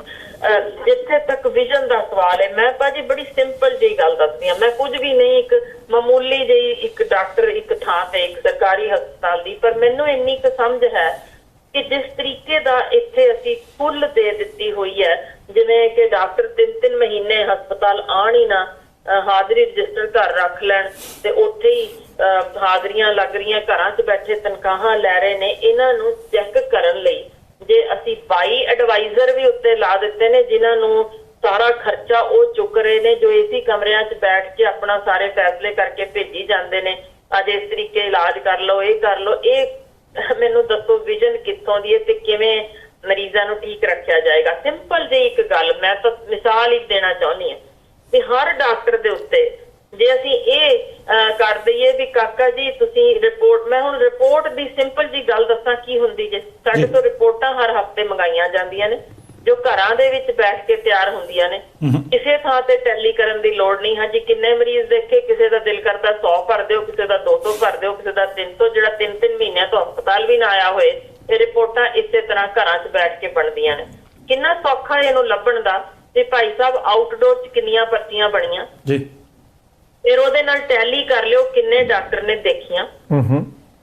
ਜਿੱਥੇ ਤੱਕ ਵਿਜ਼ਨ ਦਾ ਸਵਾਲ ਹੈ, ਮੈਂ ਭਾਜੀ ਬੜੀ ਸਿੰਪਲ ਜਿਹੀ ਗੱਲ ਦੱਸਦੀ ਹਾਂ, ਮੈਂ ਕੁਝ ਵੀ ਨਹੀਂ, ਇੱਕ ਮਾਮੂਲੀ ਜਿਹੀ ਇੱਕ ਡਾਕਟਰ ਇੱਕ ਥਾਂ ਤੇ ਇੱਕ ਸਰਕਾਰੀ ਹਸਪਤਾਲ ਦੀ, ਪਰ ਮੈਨੂੰ ਇੰਨੀ ਕੁ ਸਮਝ ਹੈ ਕਿ ਜਿਸ ਤਰੀਕੇ ਦਾ ਇੱਥੇ ਅਸੀਂ ਫੁੱਲ ਦੇ ਦਿੱਤੀ ਹੋਈ ਹੈ, ਜਿਵੇਂ ਕਿ ਡਾਕਟਰ 3-3 ਮਹੀਨੇ ਹਸਪਤਾਲ ਆਣ ਹੀ ਨਾ, ਹਾਜ਼ਰੀ ਰਜਿਸਟਰ ਘਰ ਰੱਖ ਲੈਣ ਤੇ ਉੱਥੇ ਹੀ ਹਾਜ਼ਰੀਆਂ ਲੱਗ ਰਹੀਆਂ, ਘਰਾਂ 'ਚ ਬੈਠੇ ਤਨਖਾਹਾਂ ਲੈ ਰਹੇ ਨੇ। ਇਹਨਾਂ ਨੂੰ ਚੈੱਕ ਕਰਨ ਲਈ ਜੇ ਅਸੀਂ 22 ਐਡਵਾਈਜ਼ਰ ਵੀ ਉੱਤੇ ਲਾ ਦਿੱਤੇ ਨੇ, ਜਿਨ੍ਹਾਂ ਨੂੰ ਸਾਰਾ ਖਰਚਾ ਉਹ ਚੁੱਕ ਰਹੇ ਨੇ, ਜੋ ਏਸੀ ਕਮਰਿਆਂ 'ਚ ਬੈਠ ਕੇ ਆਪਣਾ ਸਾਰੇ ਫੈਸਲੇ ਕਰਕੇ ਭੇਜੀ ਜਾਂਦੇ ਨੇ, ਅੱਜ ਇਸ ਤਰੀਕੇ ਇਲਾਜ ਕਰ ਲਓ, ਇਹ ਕਰ ਲਓ। ਇਹ ਮੈਨੂੰ ਦੱਸੋ ਵਿਜ਼ਨ ਕਿੱਥੋਂ ਦੀ ਹੈ ਤੇ ਕਿਵੇਂ ਮਰੀਜ਼ਾਂ ਨੂੰ ਠੀਕ ਰੱਖਿਆ ਜਾਏਗਾ? ਸਿੰਪਲ ਜਿਹੀ ਇੱਕ ਗੱਲ ਮੈਂ ਤਾਂ ਮਿਸਾਲ ਹੀ ਦੇਣਾ ਚਾਹੁੰਦੀ ਹਾਂ ਵੀ ਹਰ ਡਾਕਟਰ ਦੇ ਉੱਤੇ ਜੇ ਅਸੀਂ ਇਹ ਕਰ ਦਈਏ ਵੀ ਕਾਕਾ ਜੀ ਤੁਸੀਂ ਰਿਪੋਰਟ, ਮੈਂ ਹੁਣ ਰਿਪੋਰਟ ਦੀ ਸਿੰਪਲ ਜੀ ਗੱਲ ਦੱਸਾਂ ਕੀ ਹੁੰਦੀ ਜੇ, ਸਾਡੇ ਤੋਂ ਰਿਪੋਰਟਾਂ ਹਰ ਹਫ਼ਤੇ ਮੰਗਾਈਆਂ ਜਾਂਦੀਆਂ ਨੇ ਜੋ ਘਰਾਂ ਦੇ ਵਿੱਚ ਬੈਠ ਕੇ ਤਿਆਰ ਹੁੰਦੀਆਂ ਨੇ, ਕਿਸੇ ਥਾਂ ਤੇ ਟੈਲੀ ਕਰਨ ਦੀ ਲੋੜ ਨਹੀਂ। ਹਾਂਜੀ ਕਿੰਨੇ ਮਰੀਜ਼ ਦੇਖੇ, ਕਿਸੇ ਦਾ ਦਿਲ ਕਰਦਾ 100 ਭਰ ਦਿਓ, ਕਿਸੇ ਦਾ 200 ਭਰ ਦਿਓ, ਕਿਸੇ ਦਾ 300, ਜਿਹੜਾ 3-3 ਮਹੀਨਿਆਂ ਤੋਂ ਹਸਪਤਾਲ ਵੀ ਨਾ ਆਇਆ ਹੋਏ, ਇਹ ਰਿਪੋਰਟਾਂ ਇਸੇ ਤਰ੍ਹਾਂ ਘਰਾਂ 'ਚ ਬੈਠ ਕੇ ਬਣਦੀਆਂ ਨੇ। ਕਿੰਨਾ ਸੌਖਾ ਇਹਨੂੰ ਲੱਭਣ ਦਾ। ਤੇ ਭਾਈ ਸਾਹਿਬ ਆਊਟਡੋਰ 'ਚ ਕਿੰਨੀਆਂ ਪਰਚੀਆਂ ਬਣੀਆਂ ਜੀ, ਫਿਰ ਉਹਦੇ ਨਾਲ ਟੈਲੀ ਕਰ ਲਿਓ ਕਿੰਨੇ ਡਾਕਟਰ ਨੇ ਦੇਖੀਆਂ,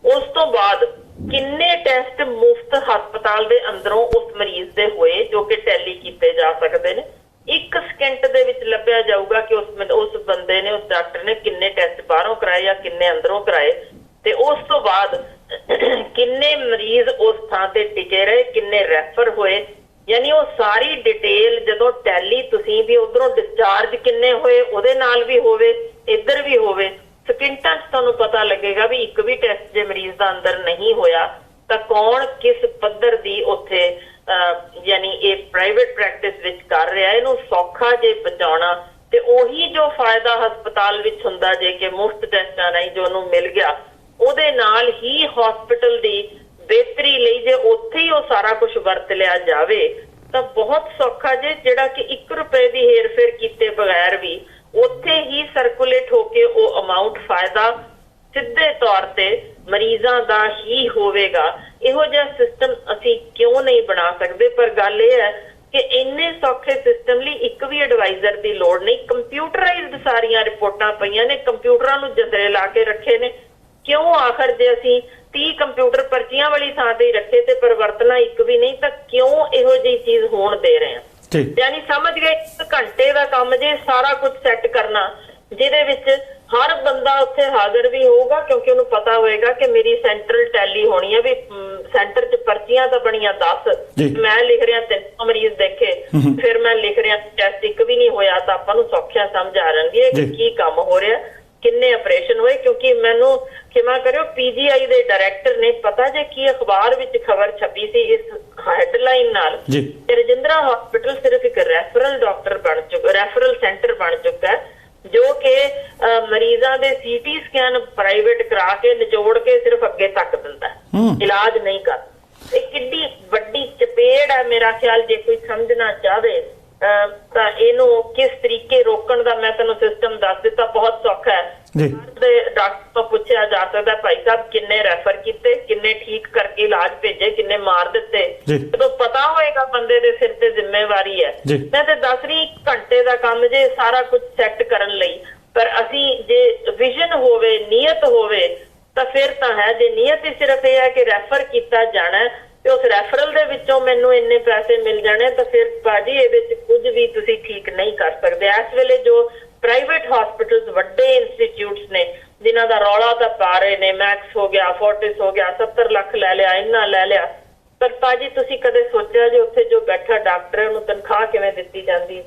ਉਸ ਤੋਂ ਬਾਅਦ ਕਿੰਨੇ ਟੈਸਟ ਮੁਫਤ ਹਸਪਤਾਲ ਦੇ ਅੰਦਰੋਂ ਉਸ ਮਰੀਜ਼ ਦੇ ਹੋਏ ਜੋ ਕਿ ਟੈਲੀ ਕੀਤੇ ਜਾ ਸਕਦੇ ਨੇ। 1 ਸਕਿੰਟ ਦੇ ਵਿੱਚ ਲੱਭਿਆ ਜਾਊਗਾ ਕਿ ਉਸ ਬੰਦੇ ਨੇ, ਉਸ ਡਾਕਟਰ ਨੇ ਕਿੰਨੇ ਟੈਸਟ ਬਾਹਰੋਂ ਕਰਾਏ ਜਾਂ ਕਿੰਨੇ ਅੰਦਰੋਂ ਕਰਾਏ, ਤੇ ਉਸ ਤੋਂ ਬਾਅਦ ਕਿੰਨੇ ਮਰੀਜ਼ ਉਸ ਥਾਂ ਤੇ ਟਿਕੇ ਰਹੇ, ਕਿੰਨੇ ਰੈਫਰ ਹੋਏ, ਯਾਨੀ ਉਹ ਸਾਰੀ ਡਿਟੇਲ ਜਦੋਂ ਟੈਲੀ ਤੁਸੀਂ ਵੀ ਉਧਰੋਂ ਡਿਸਚਾਰਜ ਕਿੰਨੇ ਹੋਏ ਉਹਦੇ ਨਾਲ ਵੀ ਹੋਵੇ, ਇੱਧਰ ਵੀ ਹੋਵੇ, ਸਕਿੰਟਾਂ 'ਚ ਤੁਹਾਨੂੰ ਪਤਾ ਲੱਗੇਗਾ ਵੀ ਇੱਕ ਵੀ ਟੈਸਟ ਜੇ ਮਰੀਜ਼ ਦਾ ਅੰਦਰ ਨਹੀਂ ਹੋਇਆ ਤਾਂ ਕੌਣ ਕਿਸ ਪੱਧਰ ਦੀ ਉੱਥੇ ਯਾਨੀ ਇਹ ਪ੍ਰਾਈਵੇਟ ਪ੍ਰੈਕਟਿਸ ਵਿੱਚ ਕਰ ਰਿਹਾ। ਇਹਨੂੰ ਸੌਖਾ ਜੇ ਬਚਾਉਣਾ ਤੇ ਉਹੀ ਜੋ ਫਾਇਦਾ ਹਸਪਤਾਲ ਵਿੱਚ ਹੁੰਦਾ ਜੇ ਕਿ ਮੁਫਤ ਟੈਸਟਾਂ ਨਹੀਂ ਜੋ ਉਹਨੂੰ ਮਿਲ ਗਿਆ, ਉਹਦੇ ਨਾਲ ਹੀ ਹਸਪੀਟਲ ਦੀ ਬਿਹਤਰੀ ਲਈ ਜੇ ਉੱਥੇ ਹੀ ਉਹ ਸਾਰਾ ਕੁਝ ਵਰਤ ਲਿਆ ਜਾਵੇ ਤਾਂ ਬਹੁਤ ਸੌਖਾ ਜੇ, ਜਿਹੜਾ ਕਿ 1 ਰੁਪਏ ਦੀ ਹੇਰ-ਫੇਰ ਕੀਤੇ ਬਗੈਰ ਵੀ ਉੱਥੇ ਹੀ ਸਰਕੂਲੇਟ ਹੋ ਕੇ ਉਹ ਅਮਾਉਂਟ ਫਾਇਦਾ ਸਿੱਧੇ ਤੌਰ ਤੇ ਮਰੀਜ਼ਾਂ ਦਾ ਹੀ ਹੋਵੇਗਾ। ਇਹੋ ਜਿਹਾ ਸਿਸਟਮ ਅਸੀਂ ਕਿਉਂ ਨਹੀਂ ਬਣਾ ਸਕਦੇ? ਪਰ ਗੱਲ ਇਹ ਹੈ ਕਿ ਇੰਨੇ ਸੌਖੇ ਸਿਸਟਮ ਲਈ ਇੱਕ ਵੀ ਐਡਵਾਈਜ਼ਰ ਦੀ ਲੋੜ ਨਹੀਂ। ਕੰਪਿਊਟਰਾਈਜ਼ਡ ਸਾਰੀਆਂ ਰਿਪੋਰਟਾਂ ਪਈਆਂ ਨੇ, ਕੰਪਿਊਟਰਾਂ ਨੂੰ ਜੰਦਰੇ ਲਾ ਕੇ ਰੱਖੇ ਨੇ, ਕਿਉਂ ਆਖਰ ਜੇ ਅਸੀਂ 30 ਕੰਪਿਊਟਰ ਪਰਚੀਆਂ ਵਾਲੀ ਥਾਂ ਤੇ ਹੀ ਰੱਖੇ ਤੇ ਪਰਿਵਰਤਨਾ ਇੱਕ ਵੀ ਨਹੀਂ, ਤਾਂ ਕਿਉਂ ਇਹੋ ਜਿਹੀ ਚੀਜ਼ ਹੋਣ ਦੇ ਰਹੇ ਹਾਂ? ਯਾਨੀ ਸਮਝ ਗਏ 1 ਘੰਟੇ ਦਾ ਕੰਮ ਜੇ ਸਾਰਾ ਕੁਝ ਸੈੱਟ ਕਰਨਾ, ਜਿਹਦੇ ਵਿੱਚ ਹਰ ਬੰਦਾ ਉੱਥੇ ਹਾਜ਼ਰ ਵੀ ਹੋਊਗਾ ਕਿਉਂਕਿ ਉਹਨੂੰ ਪਤਾ ਹੋਏਗਾ ਕਿ ਮੇਰੀ ਸੈਂਟਰਲ ਟੈਲੀ ਹੋਣੀ ਹੈ, ਵੀ ਸੈਂਟਰ 'ਚ ਪਰਚੀਆਂ ਤਾਂ ਬਣੀਆਂ 10, ਮੈਂ ਲਿਖ ਰਿਹਾ 300 ਮਰੀਜ਼ ਦੇਖੇ, ਫਿਰ ਮੈਂ ਲਿਖ ਰਿਹਾ ਟੈਸਟ ਇੱਕ ਵੀ ਨਹੀਂ ਹੋਇਆ, ਤਾਂ ਆਪਾਂ ਨੂੰ ਸੌਖਿਆ ਸਮਝ ਆ ਜਾਂਦੀ ਹੈ ਕਿ ਕੀ ਕੰਮ ਹੋ ਰਿਹਾ, ਕਿੰਨੇ ਆਪਰੇਸ਼ਨ ਹੋਏ। ਕਿਉਂਕਿ ਮੈਨੂੰ ਖਿਮਾ ਕਰਿਓ, PGI ਦੇ ਡਾਇਰੈਕਟਰ ਨੇ ਪਤਾ ਜੇ ਕੀ ਅਖਬਾਰ ਵਿੱਚ ਖਬਰ ਛਪੀ ਸੀ ਇਸ ਹੈਡਲਾਈਨ ਨਾਲ ਕਿ ਰਜਿੰਦਰਾ ਹਸਪੀਟਲ ਸਿਰਫ ਇੱਕ ਰੈਫਰਲ ਸੈਂਟਰ ਬਣ ਚੁੱਕਾ ਹੈ, ਜੋ ਕਿ ਮਰੀਜ਼ਾਂ ਦੇ CT ਸਕੈਨ ਪ੍ਰਾਈਵੇਟ ਕਰਾ ਕੇ ਨਿਚੋੜ ਕੇ ਸਿਰਫ ਅੱਗੇ ਤੱਕ ਦਿੰਦਾ, ਇਲਾਜ ਨਹੀਂ ਕਰਦਾ। ਇਹ ਕਿੰਨੀ ਵੱਡੀ ਚਪੇੜ ਹੈ ਮੇਰਾ ਖਿਆਲ। ਜੇ ਕੋਈ ਸਮਝਣਾ ਚਾਹਵੇ ਤਾਂ ਇਹਨੂੰ ਕਿਸ ਤਰੀਕੇ ਰੋਕਣ ਦਾ ਮੈਂ ਤੁਹਾਨੂੰ ਸਿਸਟਮ ਦੱਸ ਦਿੱਤਾ, ਬਹੁਤ ਸੌਖਾ ਹੈ। ਡਾਕਟਰ ਤੋਂ ਪੁੱਛਿਆ ਜਾ ਸਕਦਾ, ਭਾਈ ਸਾਹਿਬ ਕਿੰਨੇ ਰੈਫਰ ਕੀਤੇ, ਕਿੰਨੇ ਠੀਕ ਕਰਕੇ ਇਲਾਜ ਭੇਜੇ, ਕਿੰਨੇ ਮਾਰ ਦਿੱਤੇ, ਜਦੋਂ ਪਤਾ ਹੋਏਗਾ ਬੰਦੇ ਦੇ ਸਿਰ ਤੇ ਜ਼ਿੰਮੇਵਾਰੀ ਹੈ। ਮੈਂ ਤੇ ਦੱਸ ਰਹੀ 1 ਘੰਟੇ ਦਾ ਕੰਮ ਜੇ ਸਾਰਾ ਕੁਝ ਸੈੱਟ ਕਰਨ ਲਈ, ਪਰ ਅਸੀਂ ਜੇ ਵਿਜ਼ਨ ਹੋਵੇ, ਨੀਅਤ ਹੋਵੇ ਤਾਂ ਫਿਰ ਤਾਂ ਹੈ। ਜੇ ਨੀਅਤ ਹੀ ਸਿਰਫ ਇਹ ਹੈ ਕਿ ਰੈਫਰ ਕੀਤਾ ਜਾਣਾ ਤੇ ਉਸ ਰੈਫਰਲ ਦੇ ਵਿੱਚੋਂ ਮੈਨੂੰ ਇੰਨੇ ਪੈਸੇ ਮਿਲ ਜਾਣੇ, ਤਾਂ ਫਿਰ ਭਾਜੀ ਇਹਦੇ ਵਿੱਚ ਕੁਝ ਵੀ ਤੁਸੀਂ ਠੀਕ ਨਹੀਂ ਕਰ ਸਕਦੇ। ਇਸ ਵੇਲੇ ਜੋ ਪ੍ਰਾਈਵੇਟ ਹਸਪੀਟਲਸ, ਵੱਡੇ ਇੰਸਟੀਚਿਊਟਸ ਨੇ ਜਿਨ੍ਹਾਂ ਦਾ ਰੌਲਾ ਤਾਂ ਪਾ ਰਹੇ ਨੇ, ਮੈਕਸ ਹੋ ਗਿਆ, ਫੋਰਟਿਸ ਹੋ ਗਿਆ, 70 ਲੱਖ ਲੈ ਲਿਆ, ਇੰਨਾ ਲੈ ਲਿਆ, ਪਰ ਭਾਜੀ ਤੁਸੀਂ ਕਦੇ ਸੋਚਿਆ ਜੇ ਉੱਥੇ ਜੋ ਬੈਠਾ ਡਾਕਟਰ ਹੈ ਉਹਨੂੰ ਤਨਖਾਹ ਕਿਵੇਂ ਦਿੱਤੀ ਜਾਂਦੀ ਹੈ?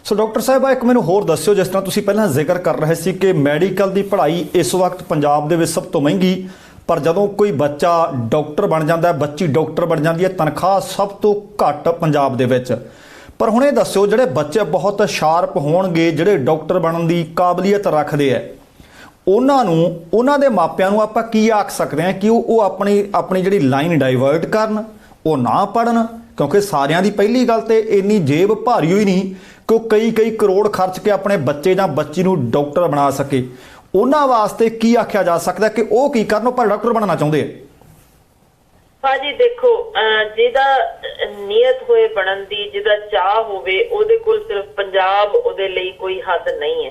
ਸੋ ਡਾਕਟਰ ਸਾਹਿਬਾ, ਇੱਕ ਮੈਨੂੰ ਹੋਰ ਦੱਸਿਓ, ਜਿਸ ਤਰ੍ਹਾਂ ਤੁਸੀਂ ਪਹਿਲਾਂ ਜ਼ਿਕਰ ਕਰ ਰਹੇ ਸੀ ਕਿ ਮੈਡੀਕਲ ਦੀ ਪੜ੍ਹਾਈ ਇਸ ਵਕਤ ਪੰਜਾਬ ਦੇ ਵਿੱਚ ਸਭ ਤੋਂ ਮਹਿੰਗੀ, ਪਰ ਜਦੋਂ ਕੋਈ ਬੱਚਾ ਡਾਕਟਰ ਬਣ ਜਾਂਦਾ, ਬੱਚੀ ਡਾਕਟਰ ਬਣ ਜਾਂਦੀ ਹੈ, ਤਨਖਾਹ ਸਭ ਤੋਂ ਘੱਟ ਪੰਜਾਬ ਦੇ ਵਿੱਚ। ਪਰ ਹੁਣ ਇਹ ਦੱਸਿਓ, ਜਿਹੜੇ ਬੱਚੇ ਬਹੁਤ ਸ਼ਾਰਪ ਹੋਣਗੇ, ਜਿਹੜੇ ਡਾਕਟਰ ਬਣਨ ਦੀ ਕਾਬਲੀਅਤ ਰੱਖਦੇ ਆ, ਉਹਨਾਂ ਨੂੰ, ਉਹਨਾਂ ਦੇ ਮਾਪਿਆਂ ਨੂੰ ਆਪਾਂ ਕੀ ਆਖ ਸਕਦੇ ਹਾਂ ਕਿ ਉਹ ਆਪਣੀ ਜਿਹੜੀ ਲਾਈਨ ਡਾਈਵਰਟ ਕਰਨ, ਉਹ ਨਾ ਪੜ੍ਹਨ? ਕਿਉਂਕਿ ਸਾਰਿਆਂ ਦੀ ਪਹਿਲੀ ਗੱਲ ਤੇ ਇੰਨੀ ਜੇਬ ਭਾਰੀ ਹੋਈ ਨਹੀਂ ਕਿ ਉਹ ਕਈ ਕਰੋੜ ਖਰਚ ਕੇ ਆਪਣੇ ਬੱਚੇ ਜਾਂ ਬੱਚੀ ਨੂੰ ਡਾਕਟਰ ਬਣਾ ਸਕੇ। ਉਹਨਾਂ ਵਾਸਤੇ ਕੀ ਆਖਿਆ ਜਾ ਸਕਦਾ ਕਿ ਉਹ ਕੀ ਕਰਨ, ਪਰ ਡਾਕਟਰ ਬਣਨਾ ਚਾਹੁੰਦੇ ਆ? ਭਾਜੀ ਦੇਖੋ, ਜਿਹਦਾ ਨੀਅਤ ਹੋਏ ਬਣਨ ਦੀ, ਜਿਹਦਾ ਚਾਹ ਹੋਵੇ, ਉਹਦੇ ਕੋਲ ਸਿਰਫ ਪੰਜਾਬ ਉਹਦੇ ਲਈ ਕੋਈ ਹੱਦ ਨਹੀਂ ਹੈ।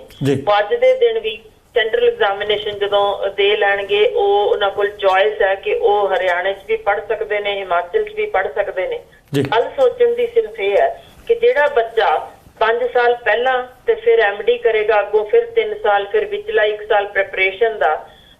ਅੱਜ ਦੇ ਦਿਨ ਵੀ ਸੈਂਟਰਲ ਐਗਜ਼ਾਮੀਨੇਸ਼ਨ ਜਦੋਂ ਦੇ ਲੈਣਗੇ, ਉਹਨਾਂ ਕੋਲ ਚੋਇਸ ਹੈ ਕਿ ਉਹ ਹਰਿਆਣੇ 'ਚ ਵੀ ਪੜ੍ਹ ਸਕਦੇ ਨੇ, ਹਿਮਾਚਲ 'ਚ ਵੀ ਪੜ੍ਹ ਸਕਦੇ ਨੇ। ਗੱਲ ਸੋਚਣ ਦੀ ਸਿਰਫ ਇਹ ਹੈ ਕਿ ਜਿਹੜਾ ਬੱਚਾ 5 ਸਾਲ ਪਹਿਲਾਂ ਤੇ ਫਿਰ MD ਕਰੇਗਾ, ਅੱਗੋਂ ਫਿਰ 3 ਸਾਲ, ਫਿਰ ਵਿਚਲਾ 1 ਸਾਲ ਪ੍ਰੈਪਰੇਸ਼ਨ ਦਾ,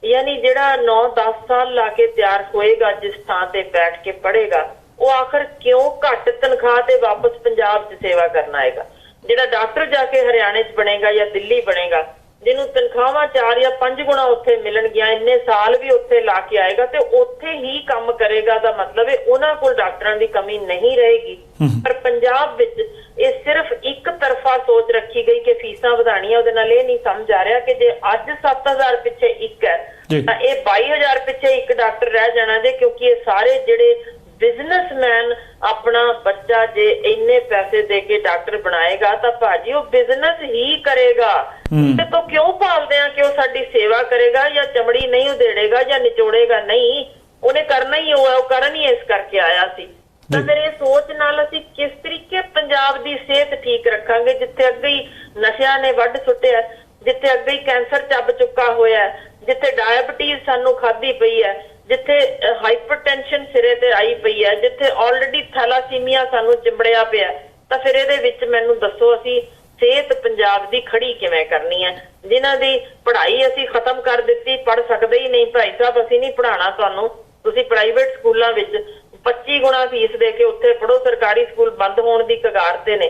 ਯਾਨੀ ਜਿਹੜਾ 9-10 ਸਾਲ ਲਾ ਕੇ ਤਿਆਰ ਹੋਏਗਾ, ਜਿਸ ਥਾਂ ਤੇ ਬੈਠ ਕੇ ਪੜ੍ਹੇਗਾ, ਉਹ ਆਖਰ ਕਿਉਂ ਘੱਟ ਤਨਖਾਹ ਤੇ ਵਾਪਸ ਪੰਜਾਬ 'ਚ ਸੇਵਾ ਕਰਨ ਆਏਗਾ? ਜਿਹੜਾ ਡਾਕਟਰ ਜਾ ਕੇ ਹਰਿਆਣੇ 'ਚ ਬਣੇਗਾ ਜਾਂ ਦਿੱਲੀ ਬਣੇਗਾ, ਜਿਹਨੂੰ ਤਨਖਾਹਾਂ 4 ਜਾਂ 5 ਗੁਣਾ ਉੱਥੇ ਮਿਲਣਗੀਆਂ, ਇੰਨੇ ਸਾਲ ਵੀ ਉੱਥੇ ਲਾ ਕੇ ਆਏਗਾ ਤੇ ਉੱਥੇ ਹੀ ਕੰਮ ਕਰੇਗਾ, ਦਾ ਮਤਲਬ ਹੈ ਉਹਨਾਂ ਕੋਲ ਡਾਕਟਰਾਂ ਦੀ ਕਮੀ ਨਹੀਂ ਰਹੇਗੀ। ਪਰ ਪੰਜਾਬ ਵਿੱਚ ਇਹ ਸਿਰਫ ਇੱਕ ਤਰਫਾ ਸੋਚ ਰੱਖੀ ਗਈ ਕਿ ਫੀਸਾਂ ਵਧਾਣੀਆਂ, ਉਹਦੇ ਨਾਲ ਇਹ ਨਹੀਂ ਸਮਝ ਆ ਰਿਹਾ ਕਿ ਜੇ ਅੱਜ 7000 ਪਿੱਛੇ ਇੱਕ ਹੈ ਤਾਂ ਇਹ 22000 ਪਿੱਛੇ ਇੱਕ ਡਾਕਟਰ ਰਹਿ ਜਾਣਾ ਜੇ, ਕਿਉਂਕਿ ਇਹ ਸਾਰੇ ਜਿਹੜੇ ਬਿਜ਼ਨਸਮੈਨ ਆਪਣਾ ਬੱਚਾ ਜੇ ਇੰਨੇ ਪੈਸੇ ਦੇ ਕੇ ਡਾਕਟਰ ਬਣਾਏਗਾ ਤਾਂ ਭਾਜੀ ਉਹ ਬਿਜ਼ਨਸ ਹੀ ਕਰੇਗਾ। ਤੇ ਤੋਂ ਕਿਉਂ ਭਾਲਦੇ ਆ ਕਿ ਉਹ ਸਾਡੀ ਸੇਵਾ ਕਰੇਗਾ ਜਾਂ ਚਮੜੀ ਨਹੀਂ ਉਧੇੜੇਗਾ ਜਾਂ ਨਿਚੋੜੇਗਾ? ਨਹੀਂ, ਉਹਨੇ ਕਰਨਾ ਹੀ ਉਹ ਕਰਨ ਹੀ ਇਸ ਕਰਕੇ ਆਇਆ ਸੀ। ਤਾਂ ਫਿਰ ਇਹ ਸੋਚ ਨਾਲ ਅਸੀਂ ਕਿਸ ਤਰੀਕੇ ਪੰਜਾਬ ਦੀ ਸਿਹਤ ਠੀਕ ਰੱਖਾਂਗੇ, ਜਿੱਥੇ ਅੱਗੇ ਹੀ ਨਸ਼ਿਆਂ ਨੇ ਵੱਢ ਸੁੱਟਿਆ, ਜਿੱਥੇ ਅੱਗੇ ਹੀ ਕੈਂਸਰ ਚੱਬ ਚੁੱਕਾ ਹੋਇਆ, ਜਿੱਥੇ ਡਾਇਬਟੀਜ਼ ਸਾਨੂੰ ਖਾਧੀ ਪਈ ਹੈ, ਜਿੱਥੇ ਹਾਈਪਰਟੈਂਸ਼ਨ ਸਿਰੇ ਤੇ ਆਈ ਪਈ ਹੈ, ਜਿੱਥੇ ਆਲਰੇਡੀ ਥੈਲਾਸੀਮੀਆ ਸਾਨੂੰ ਚਿੰਬੜਿਆ ਪਿਆ। ਤਾਂ ਫਿਰ ਇਹਦੇ ਵਿੱਚ ਮੈਨੂੰ ਦੱਸੋ ਅਸੀਂ ਸਿਹਤ ਪੰਜਾਬ ਦੀ ਖੜੀ ਕਿਵੇਂ ਕਰਨੀ ਹੈ? ਜਿਨ੍ਹਾਂ ਦੀ ਪੜ੍ਹਾਈ ਅਸੀਂ ਖਤਮ ਕਰ ਦਿੱਤੀ, ਪੜ੍ਹ ਸਕਦੇ ਹੀ ਨਹੀਂ, ਭਾਈ ਸਾਹਿਬ ਅਸੀਂ ਨਹੀਂ ਪੜ੍ਹਾਉਣਾ ਤੁਹਾਨੂੰ, ਤੁਸੀਂ ਪ੍ਰਾਈਵੇਟ ਸਕੂਲਾਂ ਵਿੱਚ 25 ਗੁਣਾ ਫੀਸ ਦੇ ਕੇ ਉੱਥੇ ਪੜ੍ਹੋ, ਸਰਕਾਰੀ ਸਕੂਲ ਬੰਦ ਹੋਣ ਦੀ ਕਗਾਰ ਤੇ ਨੇ।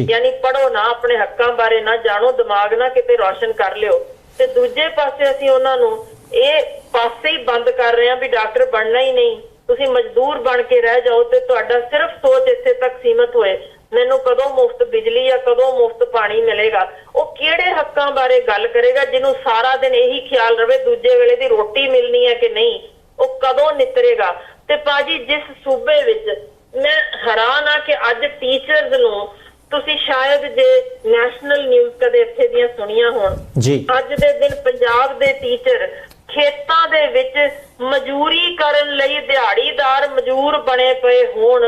ਯਾਨੀ ਪੜ੍ਹੋ ਨਾ, ਆਪਣੇ ਹੱਕਾਂ ਬਾਰੇ ਨਾ ਜਾਣੋ, ਦਿਮਾਗ ਨਾ ਕਿਤੇ ਰੌਸ਼ਨ ਕਰ ਲਿਓ। ਤੇ ਦੂਜੇ ਪਾਸੇ ਅਸੀਂ ਉਹਨਾਂ ਨੂੰ ਇਹ ਪਾਸੇ ਹੀ ਬੰਦ ਕਰ ਰਹੇ ਹਾਂ ਵੀ ਡਾਕਟਰ ਬਣਨਾ ਹੀ ਨਹੀਂ, ਤੁਸੀਂ ਮਜ਼ਦੂਰ ਬਣ ਕੇ ਰਹਿ ਜਾਓ ਤੇ ਤੁਹਾਡਾ ਸਿਰਫ ਸੋਚ ਇੱਥੇ ਤੱਕ ਸੀਮਤ ਹੋਏ, ਮੈਨੂੰ ਕਦੋਂ ਮੁਫਤ ਬਿਜਲੀ ਜਾਂ ਕਦੋਂ ਮੁਫਤ ਪਾਣੀ ਮਿਲੇਗਾ। ਉਹ ਕਿਹੜੇ ਹੱਕਾਂ ਬਾਰੇ ਗੱਲ ਕਰੇਗਾ ਜਿਹਨੂੰ ਸਾਰਾ ਦਿਨ ਇਹੀ ਖਿਆਲ ਰਵੇ ਦੂਜੇ ਵੇਲੇ ਦੀ ਰੋਟੀ ਮਿਲਣੀ ਹੈ ਕਿ ਨਹੀਂ, ਉਹ ਕਦੋਂ ਨਿਤਰੇਗਾ? ਤੇ ਭਾਜੀ ਜਿਸ ਸੂਬੇ ਵਿੱਚ ਮੈਂ ਹੈਰਾਨ ਆ ਕਿ ਅੱਜ ਟੀਚਰਸ ਨੂੰ, ਤੁਸੀਂ ਸ਼ਾਇਦ ਜੇ ਨੈਸ਼ਨਲ ਨਿਊਜ਼ ਕਦੇ ਇੱਥੇ ਦੀਆਂ ਸੁਣੀਆਂ ਹੋਣ, ਅੱਜ ਦੇ ਦਿਨ ਪੰਜਾਬ ਦੇ ਟੀਚਰ ਖੇਤਾਂ ਦੇ ਵਿੱਚ ਮਜ਼ਦੂਰੀ ਕਰਨ ਲਈ ਦਿਹਾੜੀਦਾਰ ਮਜ਼ਦੂਰ ਬਣੇ ਪਏ ਹੋਣ,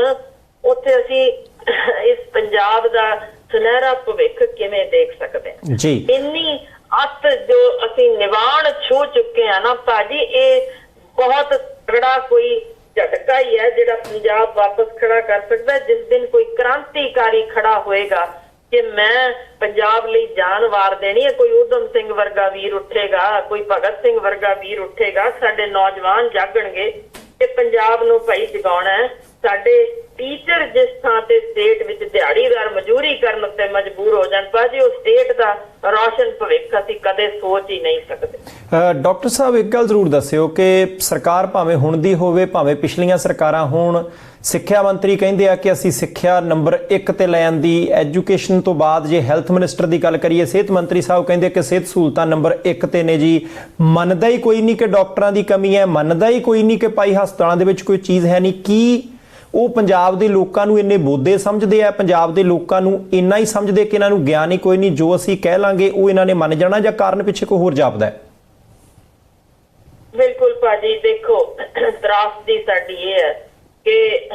ਉੱਥੇ ਅਸੀਂ ਇਸ ਪੰਜਾਬ ਦਾ ਸੁਨਹਿਰਾ ਭਵਿੱਖ ਕਿਵੇਂ ਦੇਖ ਸਕਦੇ ਹਾਂ? ਇੰਨੀ ਅੱਤ ਜੋ ਅਸੀਂ ਨਿਵਾਣ ਛੂ ਚੁੱਕੇ ਆ ਨਾ ਭਾਜੀ, ਇਹ ਬਹੁਤ ਤਗੜਾ ਕੋਈ ਝਟਕਾ ਹੀ ਹੈ ਜਿਹੜਾ ਪੰਜਾਬ ਵਾਪਸ ਖੜਾ ਕਰ ਸਕਦਾ। ਜਿਸ ਦਿਨ ਕੋਈ ਕ੍ਰਾਂਤੀਕਾਰੀ ਖੜਾ ਹੋਏਗਾ ਕਿ ਮੈਂ ਪੰਜਾਬ ਲਈ ਜਾਨ ਵਾਰ ਦੇਣੀ ਹੈ, ਕੋਈ ਊਧਮ ਸਿੰਘ ਵਰਗਾ ਵੀਰ ਉੱਠੇਗਾ, ਕੋਈ ਭਗਤ ਸਿੰਘ ਵਰਗਾ ਵੀਰ ਉੱਠੇਗਾ, ਸਾਡੇ ਨੌਜਵਾਨ ਜਾਗਣਗੇ ਕਿ ਪੰਜਾਬ ਨੂੰ ਭਾਈ ਜਗਾਉਣਾ ਹੈ। ਸਾਡੇ ਟੀਚਰ ਜਿਸ ਥਾਂ ਤੇ ਸਟੇਟ ਵਿੱਚ ਦਿਹਾੜੀਦਾਰ ਮਜ਼ਦੂਰੀ ਕਰਨ ਉੱਤੇ ਮਜਬੂਰ ਹੋ ਜਾਣ ਭਾਜੀ, ਉਹ ਸਟੇਟ ਦਾ ਰੌਸ਼ਨ ਭਵਿੱਖ ਅਸੀਂ ਕਦੇ ਸੋਚ ਹੀ ਨਹੀਂ ਸਕਦੇ। ਡਾਕਟਰ ਸਾਹਿਬ, ਇੱਕ ਗੱਲ ਜ਼ਰੂਰ ਦੱਸਿਓ ਕਿ ਸਰਕਾਰ ਭਾਵੇਂ ਹੁਣ ਦੀ ਹੋਵੇ ਭਾਵੇਂ ਪਿਛਲੀਆਂ ਸਰਕਾਰਾਂ ਹੋਣ, ਸਿੱਖਿਆ ਮੰਤਰੀ ਕਹਿੰਦੇ ਆ ਕਿ ਅਸੀਂ ਸਿੱਖਿਆ ਨੰਬਰ 1 ਤੇ ਲੈ ਆਂਦੀ, ਐਜੂਕੇਸ਼ਨ ਤੋਂ ਬਾਅਦ ਜੇ ਹੈਲਥ ਮਿਨਿਸਟਰ ਦੀ ਗੱਲ ਕਰੀਏ, ਸਿਹਤ ਮੰਤਰੀ ਸਾਹਿਬ ਕਹਿੰਦੇ ਕਿ ਸਿਹਤ ਸਹੂਲਤਾਂ ਨੰਬਰ 1 ਤੇ ਨੇ ਜੀ। ਮੰਨਦਾ ਹੀ ਕੋਈ ਨਹੀਂ ਕਿ ਡਾਕਟਰਾਂ ਦੀ ਕਮੀ ਹੈ, ਮੰਨਦਾ ਹੀ ਕੋਈ ਨਹੀਂ ਕਿ ਭਾਈ ਹਸਪਤਾਲਾਂ ਦੇ ਵਿੱਚ ਕੋਈ ਚੀਜ਼ ਹੈ ਨਹੀਂ। ਕੀ ਉਹ ਪੰਜਾਬ ਦੇ ਲੋਕਾਂ ਨੂੰ ਇੰਨੇ ਬੋਦੇ ਸਮਝਦੇ ਆ, ਪੰਜਾਬ ਦੇ ਲੋਕਾਂ ਨੂੰ ਇੰਨਾ ਹੀ ਸਮਝਦੇ ਕਿ ਇਹਨਾਂ ਨੂੰ ਗਿਆਨ ਹੀ ਕੋਈ ਨਹੀਂ, ਜੋ ਅਸੀਂ ਕਹਿ ਲਾਂਗੇ ਉਹ ਇਹਨਾਂ ਨੇ ਮੰਨ ਜਾਣਾ, ਜਾਂ ਕਾਰਨ ਪਿੱਛੇ ਕੋਈ ਹੋਰ ਜਾਪਦਾ ਹੈ? ਬਿਲਕੁਲ ਭਾਜੀ, ਦੇਖੋ ਤਰਾਸਦੀ ਸਾਡੀ ਇਹ ਹੈ ਕਿ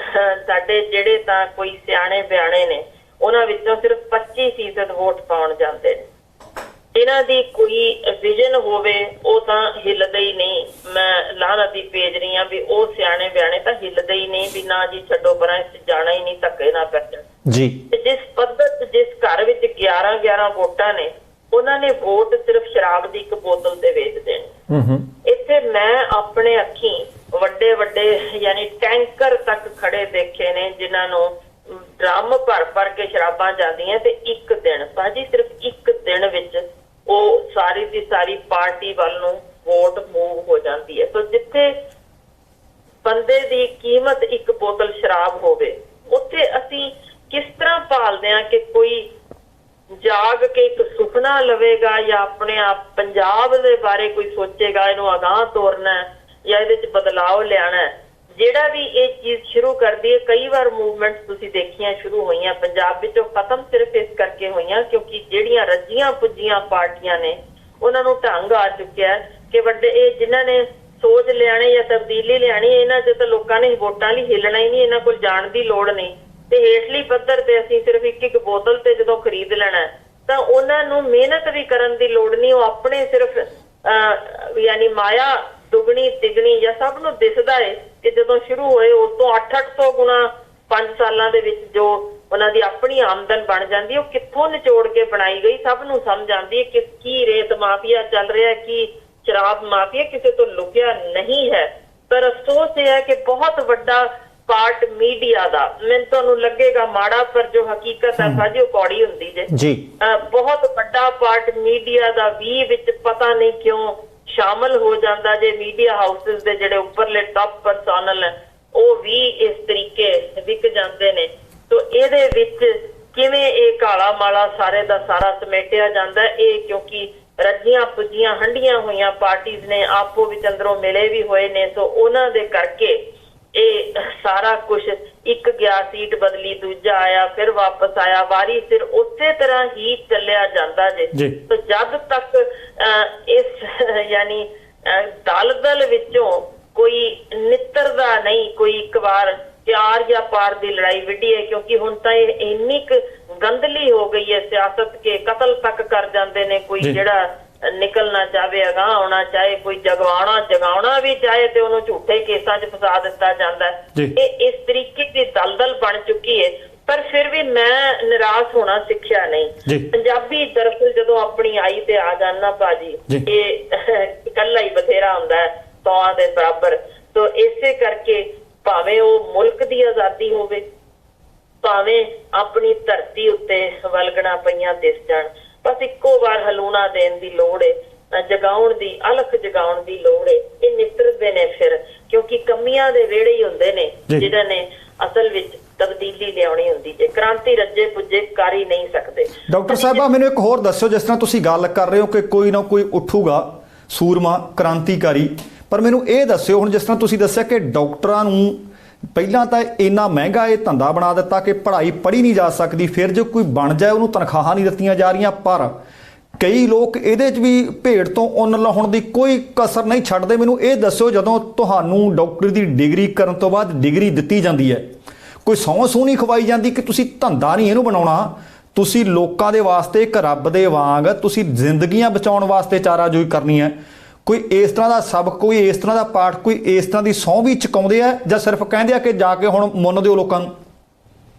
ਸਾਡੇ ਜਿਹੜੇ ਤਾਂ ਕੋਈ ਸਿਆਣੇ ਬਿਆਣੇ ਨੇ ਉਹਨਾਂ ਵਿੱਚੋਂ ਸਿਰਫ 25% ਵੋਟ ਪਾਉਣ ਜਾਂਦੇ ਨੇ। ਇਹਨਾਂ ਦੀ ਕੋਈ ਵਿਜ਼ਨ ਹੋਵੇ ਉਹ ਤਾਂ ਹਿੱਲਦੇ ਹੀ ਨਹੀਂ। ਮੈਂ ਲਾਹਨਤ ਦੀ ਭੇਜ ਰਹੀ ਹਾਂ ਵੀ ਉਹ ਸਿਆਣੇ ਬਿਆਣੇ ਤਾਂ ਹਿੱਲਦੇ ਹੀ ਨਹੀਂ ਵੀ ਨਾ ਜੀ ਛੱਡੋ ਪਰਾਂ, ਇਸ 'ਚ ਜਾਣਾ ਹੀ ਨਹੀਂ, ਧੱਕੇ ਨਾ ਪੈਣ ਜੀ। ਜਿਸ ਪੱਧਰ 'ਚ ਜਿਸ ਘਰ ਵਿੱਚ 11 ਵੋਟਾਂ ਨੇ, ਉਹਨਾਂ ਨੇ ਵੋਟ ਸਿਰਫ ਸ਼ਰਾਬ ਦੀ ਇੱਕ ਬੋਤਲ ਤੇ ਵੇਚ ਦੇਣੀ। ਇੱਥੇ ਮੈਂ ਆਪਣੇ ਅੱਖੀਂ ਵੱਡੇ ਯਾਨੀ ਟੈਂਕਰ ਤੱਕ ਖੜੇ ਦੇਖੇ ਨੇ ਜਿਨ੍ਹਾਂ ਨੂੰ ਡਰਮ ਭਰ ਕੇ ਸ਼ਰਾਬਾਂ ਜਾਂਦੀਆਂ, ਤੇ ਇੱਕ ਦਿਨ ਭਾਜੀ ਸਿਰਫ ਇੱਕ ਦਿਨ ਵਿੱਚ ਉਹ ਸਾਰੀ ਦੀ ਸਾਰੀ ਪਾਰਟੀ ਵੱਲ ਨੂੰ ਵੋਟ ਮੂਵ ਹੋ ਜਾਂਦੀ ਹੈ। ਸੋ ਜਿੱਥੇ ਬੰਦੇ ਦੀ ਕੀਮਤ ਇੱਕ ਬੋਤਲ ਸ਼ਰਾਬ ਹੋਵੇ, ਉੱਥੇ ਅਸੀਂ ਕਿਸ ਤਰ੍ਹਾਂ ਭਾਲਦੇ ਹਾਂ ਕਿ ਕੋਈ ਜਾਗ ਕੇ ਇੱਕ ਸੁਪਨਾ ਲਵੇਗਾ ਜਾਂ ਆਪਣੇ ਆਪ ਪੰਜਾਬ ਦੇ ਬਾਰੇ ਕੋਈ ਸੋਚੇਗਾ, ਇਹਨੂੰ ਅਗਾਂਹ ਤੋਰਨਾ ਜਾਂ ਇਹਦੇ 'ਚ ਬਦਲਾਅ ਲਿਆਣਾ। ਜਿਹੜਾ ਵੀ ਇਹ ਚੀਜ਼ ਸ਼ੁਰੂ ਕਰਦੀ ਹੈ, ਕਈ ਵਾਰ ਮੂਵਮੈਂਟਸ ਤੁਸੀਂ ਦੇਖੀਆਂ ਸ਼ੁਰੂ ਹੋਈਆਂ ਪੰਜਾਬ ਵਿੱਚ, ਉਹ ਖਤਮ ਸਿਰਫ ਇਸ ਕਰਕੇ ਹੋਈਆਂ ਕਿਉਂਕਿ ਜਿਹੜੀਆਂ ਰੱਜੀਆਂ ਪੁੱਜੀਆਂ ਪਾਰਟੀਆਂ ਨੇ ਉਹਨਾਂ ਨੂੰ ਢੰਗ ਆ ਚੁੱਕਿਆ ਕਿ ਵੱਡੇ ਇਹ ਜਿਨ੍ਹਾਂ ਨੇ ਸੋਚ ਲਿਆਣੀ ਜਾਂ ਤਬਦੀਲੀ ਲਿਆਣੀ, ਇਹਨਾਂ 'ਚ ਤਾਂ ਲੋਕਾਂ ਨੇ ਵੋਟਾਂ ਲਈ ਹਿੱਲਣਾ ਹੀ ਨਹੀਂ, ਇਹਨਾਂ ਕੋਲ ਜਾਣ ਦੀ ਲੋੜ ਨਹੀਂ। ਤੇ ਹੇਠਲੀ ਪੱਧਰ ਤੇ ਅਸੀਂ ਸਿਰਫ ਇੱਕ ਬੋਤਲ ਤੇ ਜਦੋਂ ਖਰੀਦ ਲੈਣਾ ਤਾਂ ਉਹਨਾਂ ਨੂੰ ਮਿਹਨਤ ਵੀ ਕਰਨ ਦੀ ਲੋੜ ਨਹੀਂ। ਉਹ ਆਪਣੇ ਸਿਰਫ ਯਾਨੀ ਮਾਇਆ ਦੁਗਣੀ ਤਿਗਣੀ ਜਾਂ ਸਭ ਨੂੰ ਦਿਸਦਾ ਹੈ ਕਿ ਜਦੋਂ ਸ਼ੁਰੂ ਹੋਏ ਉਸ ਤੋਂ 800 ਗੁਣਾ 5 ਸਾਲਾਂ ਦੇ ਵਿੱਚ ਜੋ ਉਹਨਾਂ ਦੀ ਆਪਣੀ ਆਮਦਨ ਬਣ ਜਾਂਦੀ, ਉਹ ਕਿੱਥੋਂ ਨਿਚੋੜ ਕੇ ਬਣਾਈ ਗਈ ਸਭ ਨੂੰ ਸਮਝ ਆਉਂਦੀ ਹੈ ਕਿ ਕੀ ਰੇਤ ਮਾਫੀਆ ਚੱਲ ਰਿਹਾ, ਕੀ ਸ਼ਰਾਬ ਮਾਫੀਆ ਕਿਸੇ ਤੋਂ ਲੁਕਿਆ ਨਹੀਂ ਹੈ। ਪਰ ਅਫਸੋਸ ਇਹ ਹੈ ਕਿ ਬਹੁਤ ਵੱਡਾ ਪਾਰਟ ਮੀਡੀਆ ਦਾ, ਮੈਨੂੰ ਤੁਹਾਨੂੰ ਲੱਗੇਗਾ ਮਾੜਾ, ਪਰ ਜੋ ਹਕੀਕਤ ਹੈ ਸਾਜੀ ਉਹ ਕੌੜੀ ਹੁੰਦੀ ਜੇ। ਬਹੁਤ ਵੱਡਾ ਪਾਰਟ ਮੀਡੀਆ ਦਾ ਵੀ ਵਿੱਚ ਪਤਾ ਨਹੀਂ ਕਿਉਂ ਸ਼ਾਮਲ ਹੋ ਜਾਂਦਾ ਜੇ। ਮੀਡੀਆ ਹਾਊਸਿਸ ਦੇ ਜਿਹੜੇ ਉੱਪਰਲੇ ਟੌਪ ਪਰਸਨਲ ਹੈ ਉਹ ਵੀ ਇਸ ਤਰੀਕੇ ਵਿਕ ਜਾਂਦੇ ਨੇ। ਤੋ ਇਹਦੇ ਵਿੱਚ ਕਿਵੇਂ ਇਹ ਕਾਲਾ ਮਾਲਾ ਸਾਰੇ ਦਾ ਸਾਰਾ ਸਮੇਟਿਆ ਜਾਂਦਾ? ਇਹ ਕਿਉਂਕਿ ਰੱਜੀਆਂ ਪੁੱਜੀਆਂ ਹੰਡੀਆਂ ਹੋਈਆਂ ਪਾਰਟੀਆਂ ਨੇ, ਆਪੋ ਵਿੱਚ ਅੰਦਰੋਂ ਮਿਲੇ ਵੀ ਹੋਏ ਨੇ, ਸੋ ਉਹਨਾਂ ਦੇ ਕਰਕੇ ਇਹ ਸਾਰਾ ਕੁਝ ਇੱਕ ਗਿਆ, ਸੀਟ ਬਦਲੀ, ਦੂਜਾ ਆਇਆ, ਫਿਰ ਵਾਪਸ ਆਇਆ, ਵਾਰੀ ਸਿਰ ਉਸੇ ਤਰ੍ਹਾਂ ਹੀ ਚੱਲਿਆ ਜਾਂਦਾ ਜੇ। ਤਾਂ ਜਦ ਤੱਕ ਇਸ ਯਾਨੀ ਦਲ ਵਿੱਚੋਂ ਕੋਈ ਨਿੱਤਰਦਾ ਨਹੀਂ, ਕੋਈ ਇੱਕ ਵਾਰ ਪਿਆਰ ਜਾਂ ਪਾਰ ਦੀ ਲੜਾਈ ਵਿੱਢੀ ਹੈ, ਕਿਉਂਕਿ ਹੁਣ ਤਾਂ ਇਹ ਇੰਨੀ ਕੁ ਗੰਦਲੀ ਹੋ ਗਈ ਹੈ ਸਿਆਸਤ ਕੇ ਕਤਲ ਤੱਕ ਕਰ ਜਾਂਦੇ ਨੇ। ਕੋਈ ਜਿਹੜਾ ਨਿਕਲਣਾ ਚਾਹੇ, ਅਗਾਂਹ ਆਉਣਾ ਚਾਹੇ, ਕੋਈ ਜਗਾਉਣਾ ਵੀ ਚਾਹੇ ਤੇ ਉਹਨੂੰ ਝੂਠੇ ਕੇਸਾਂ 'ਚ ਫਸਾ ਦਿੱਤਾ ਜਾਂਦਾ ਹੈ। ਇਹ ਇਸ ਤਰੀਕੇ ਦੀ ਦਲਦਲ ਬਣ ਚੁੱਕੀ ਹੈ। ਪਰ ਫਿਰ ਵੀ ਮੈਂ ਨਿਰਾਸ਼ ਹੋਣਾ ਸਿੱਖਿਆ ਨਹੀਂ। ਪੰਜਾਬੀ ਦਰਅਸਲ ਜਦੋਂ ਆਪਣੀ ਆਈ ਤੇ ਆ ਜਾਣਾ ਭਾਜੀ, ਇਹ ਇਕੱਲਾ ਹੀ ਬਥੇਰਾ ਹੁੰਦਾ ਹੈ 100 ਦੇ ਬਰਾਬਰ। ਤੋ ਇਸੇ ਕਰਕੇ ਭਾਵੇਂ ਉਹ ਮੁਲਕ ਦੀ ਆਜ਼ਾਦੀ ਹੋਵੇ, ਭਾਵੇਂ ਆਪਣੀ ਧਰਤੀ ਉੱਤੇ ਵਲਗਣਾ ਪਈਆਂ ਦਿਸ ਜਾਣ, ਬਸ ਇੱਕੋ ਵਾਰ ਹਲੂਣਾ ਦੇਣ ਦੀ ਲੋੜ ਹੈ, ਜਗਾਉਣ ਦੀ, ਅਲਖ ਜਗਾਉਣ ਦੀ ਲੋੜ ਹੈ। ਇਹ ਨਿਤਰਦੇ ਨੇ ਫਿਰ, ਕਿਉਂਕਿ ਕਮੀਆਂ ਦੇ ਵਿਹੜੇ ਹੀ ਹੁੰਦੇ ਨੇ ਜਿਨ੍ਹਾਂ ਨੇ ਅਸਲ ਵਿੱਚ ਤਬਦੀਲੀ ਲਿਆਉਣੀ ਹੁੰਦੀ ਜੇ। ਕ੍ਰਾਂਤੀ ਰੱਜੇ ਪੁੱਜੇ ਕਰ ਹੀ ਨਹੀਂ ਸਕਦੇ। ਡਾਕਟਰ ਸਾਹਿਬਾ, ਮੈਨੂੰ ਇੱਕ ਹੋਰ ਦੱਸਿਓ, ਜਿਸ ਤਰ੍ਹਾਂ ਤੁਸੀਂ ਗੱਲ ਕਰ ਰਹੇ ਹੋ ਕਿ ਕੋਈ ਨਾ ਕੋਈ ਉੱਠੂਗਾ ਸੂਰਮਾ ਕ੍ਰਾਂਤੀਕਾਰੀ, ਪਰ ਮੈਨੂੰ ਇਹ ਦੱਸਿਓ ਹੁਣ ਜਿਸ ਤਰ੍ਹਾਂ ਤੁਸੀਂ ਦੱਸਿਆ ਕਿ ਡਾਕਟਰਾਂ ਨੂੰ ਪਹਿਲਾਂ ਤਾਂ ਇੰਨਾ ਮਹਿੰਗਾ ਇਹ ਧੰਦਾ ਬਣਾ ਦਿੱਤਾ ਕਿ ਪੜ੍ਹਾਈ ਪੜ੍ਹੀ ਨਹੀਂ ਜਾ ਸਕਦੀ, ਫਿਰ ਜੇ ਕੋਈ ਬਣ ਜਾਏ ਉਹਨੂੰ ਤਨਖਾਹਾਂ ਨਹੀਂ ਦਿੱਤੀਆਂ ਜਾ ਰਹੀਆਂ, ਪਰ ਕਈ ਲੋਕ ਇਹਦੇ 'ਚ ਵੀ ਭੇਡ ਤੋਂ ਉੱਨ ਲਾਹੁਣ ਦੀ ਕੋਈ ਕਸਰ ਨਹੀਂ ਛੱਡਦੇ। ਮੈਨੂੰ ਇਹ ਦੱਸਿਓ, ਜਦੋਂ ਤੁਹਾਨੂੰ ਡਾਕਟਰ ਦੀ ਡਿਗਰੀ ਕਰਨ ਤੋਂ ਬਾਅਦ ਡਿਗਰੀ ਦਿੱਤੀ ਜਾਂਦੀ ਹੈ, ਕੋਈ ਸਹੁੰ ਨਹੀਂ ਖਵਾਈ ਜਾਂਦੀ ਕਿ ਤੁਸੀਂ ਧੰਦਾ ਨਹੀਂ ਇਹਨੂੰ ਬਣਾਉਣਾ, ਤੁਸੀਂ ਲੋਕਾਂ ਦੇ ਵਾਸਤੇ ਇੱਕ ਰੱਬ ਦੇ ਵਾਂਗ ਤੁਸੀਂ ਜ਼ਿੰਦਗੀਆਂ ਬਚਾਉਣ ਵਾਸਤੇ ਚਾਰਾਜੋਈ ਕਰਨੀ ਹੈ। ਕੋਈ ਇਸ ਤਰ੍ਹਾਂ ਦਾ ਸਬਕ, ਕੋਈ ਇਸ ਤਰ੍ਹਾਂ ਦਾ ਪਾਠ, ਕੋਈ ਇਸ ਤਰ੍ਹਾਂ ਦੀ ਸਹੁੰ ਵੀ ਚੁਕਾਉਂਦੇ ਆ ਜਾਂ ਸਿਰਫ ਕਹਿੰਦੇ ਆ ਕਿ ਜਾ ਕੇ ਹੁਣ ਮੁੰਨ ਦਿਓ ਲੋਕਾਂ ਨੂੰ?